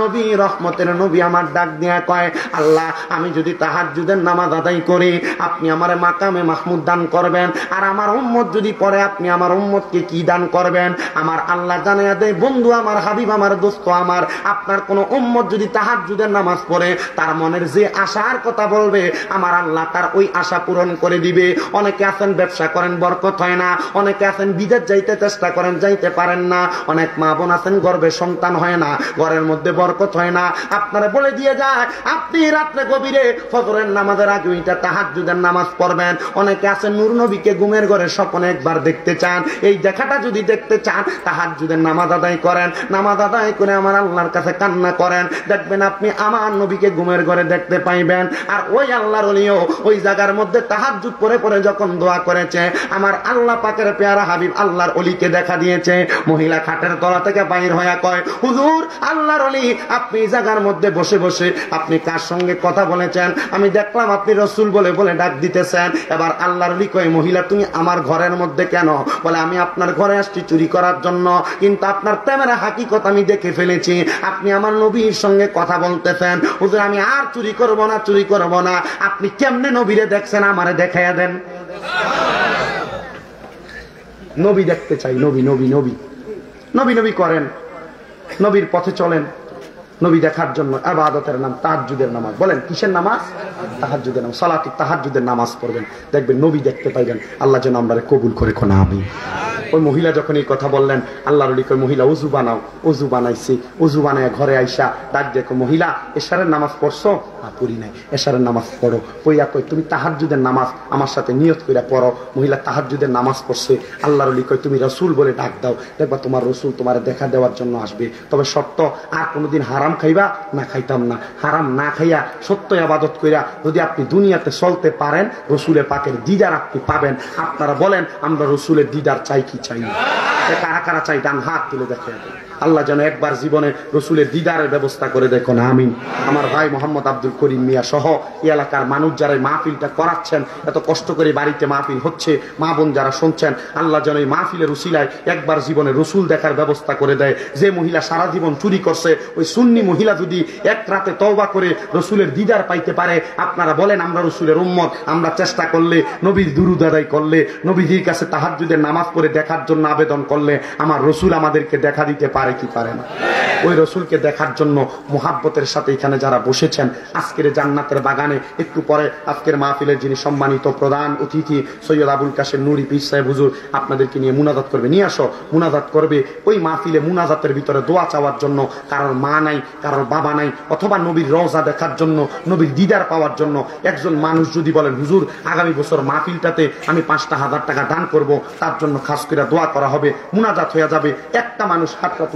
নবী, রহমতের নবী আমার ডাক দিয়া কয়, আল্লাহ আমি যদি তাহাজ্জুদের নামাজ আদায় করি, আপনি আমারে মাকামে মাহমুদ দান করবেন, আর আমার উম্মত যদি পড়ে, আপনি আমার উম্মতকে কি দান করবেন? আমার আল্লাহ জানাইয়া দেয়, বন্ধু আমার, হাবিব আমার, দোস্ত আমার, আপনার কোন উম্মত যদি তাহাজ্জুদের নামাজ পড়ে, তার মনের যে আশার কথা বলবে, আমার আল্লাহ তার ওই আশা পূরণ করে দিবে। অনেকে আছেন ব্যবসা করেন, বরকত হয় না। অনেকে আছেন বিদেশ যাইতে চেষ্টা করেন, যাইতে পারেন না। অনেক মা বোন আছেন গর্ভে সন্তান হয় না, ঘরের মধ্যে বরকত হয় না। আপনারা বলে দিয়ে যায়, আপনি রাত্রে গভীরে ফজরের নামাজের আগে ওইটা তাহাজ্জুদের নামাজ পড়বেন। অনেকে আছেন নূর নবীকে ঘুমের ঘরে স্বপ্নে একবার দেখতে চান। এই দেখাটা যদি দেখতে চান, তাহাজ্জুদের নামাজ আদায় করেন। নামাজ আদায় করে আমার আল্লাহর কাছে কান্না করেন, দেখবেন আপনি আমার নবীকে ঘুমের ঘরে দেখতে পাইবেন। আর ওই আল্লাহর ওলিও ওই জায়গার মধ্যে তাহাজ্জুদ পড়ে পড়ে যখন দোয়া করেছে, আমার আল্লাহ পাকের পেয়ারা হাবিব আল্লাহর ওলিকে দেখা দিয়েছে। মহিলা খাটের তলা থেকে বাইর হয়ে কয়, হুজুর আল্লাহর ওলি, আপনি জায়গার মধ্যে বসে বসে আপনি কার সঙ্গে কথা বলেছেন? আমি দেখলাম আপনি রসুল বলে বলে ডাক দিতেছেন। এবার আল্লাহর ওলি কয়, মহিলা তুমি আমার ঘরের মধ্যে কেন? বলে আমি আপনার ঘরে আসছি চুরি করার জন্য, কিন্তু আপনার প্রেমের হাকিকত আমি দেখে ফেলেছি, আপনি আমার নবীর সঙ্গে কথা বলতেছেন। হুজুর আমি আর চুরি করব না, চুরি করব না। আপনি কেমনে নবীরে দেখছেন আমারে দেখাইয়া দেন। নবী দেখতে চাই, নবী নবী নবী নবী নবী করেন। নবীর পথে চলেন, নবী দেখার জন্য ইবাদতের নাম তাহাজ্জুদের নামাজ। বলেন কিসের নামাজ? তাহাজ্জুদের নামাজ। সালাতুত তাহাজ্জুদের নামাজ পড়বেন, দেখবেন নবী দেখতে পাইবেন। আল্লাহ যেন আমরা কবুল করে কোন আমিন। ওই মহিলা যখন এই কথা বললেন, আল্লাহর ওলি কই মহিলা উজু বানাও। উজু বানাইছি, উজু বানায় ঘরে আইসা ডাক দেখো, মহিলা এশারের নামাজ পড়ছো? পড়ি নাই। এশারের নামাজ পড়ো। কইয়া কই তুমি তাহাজ্জুদের নামাজ আমার সাথে নিয়ত কইরা পড়ো। মহিলা তাহাজ্জুদের নামাজ পড়ছে। আল্লাহর ওলি কই তুমি রাসূল বলে ডাক দাও, দেখবা তোমার রাসূল তোমার দেখা দেওয়ার জন্য আসবে। তবে শর্ত, আর কোনোদিন হারাম খাইবা না? খাইতাম না। হারাম না খাইয়া সত্য ইবাদত কইরা যদি আপনি দুনিয়াতে চলতে পারেন, রাসূলের পাকের দিদার আপনি পাবেন। আপনারা বলেন আমরা রাসূলের দিদার চাই কি চাই না? কারা কারা চাই? ডান হাত তুলে দেখে। আল্লাহ যেন একবার জীবনে রসুলের দিদারের ব্যবস্থা করে দেখুন আমিন। আমার ভাই মোহাম্মদ আব্দুল করিম মিয়া সহ এই এলাকার মানুষ যারা মাহফিলটা করাচ্ছেন, এত কষ্ট করে বাড়িতে মাহফিল হচ্ছে, মা বোন যারা শুনছেন, আল্লাহ যেন এই মাহফিলের উসিলায় একবার জীবনে রসুল দেখার ব্যবস্থা করে দেয়। যে মহিলা সারা জীবন চুরি করছে, ওই সুন্নি মহিলা যদি এক রাতে তওবা করে রসুলের দিদার পাইতে পারে, আপনারা বলেন আমরা রসুলের উম্মত, আমরা চেষ্টা করলে, নবীর দুরূদ আদায় করলে, নবীজির কাছে তাহাজ্জুদের নামাজ পড়ে দেখার জন্য আবেদন করলে, আমার রসুল আমাদেরকে দেখা দিতে পারে কি পারে না? ওই রসুলকে দেখার জন্য মোহাব্বতের সাথে এখানে যারা বসেছেন আজকের জান্নাতের বাগানে, একটু পরে আজকের মাহফিলের যিনি সম্মানিত প্রধান অতিথি সৈয়দ আবুল কাশেম নুরি পীর সাহেব হুজুর আপনাদেরকে নিয়ে মুনাজাত করবে। নিয়ে আসো, মুনাজাত করবে। ওই মাহফিলে মুনাজাতের ভিতরে দোয়া চাওয়ার জন্য, কারোর মা নাই, কারোর বাবা নাই, অথবা নবীর রওজা দেখার জন্য, নবীর দিদার পাওয়ার জন্য একজন মানুষ যদি বলেন হুজুর আগামী বছর মাহফিলটাতে আমি 5,000 টাকা দান করব, তার জন্য খাস করে দোয়া করা হবে, মুনাজাত হয়ে যাবে। একটা মানুষ হাতটা তুলে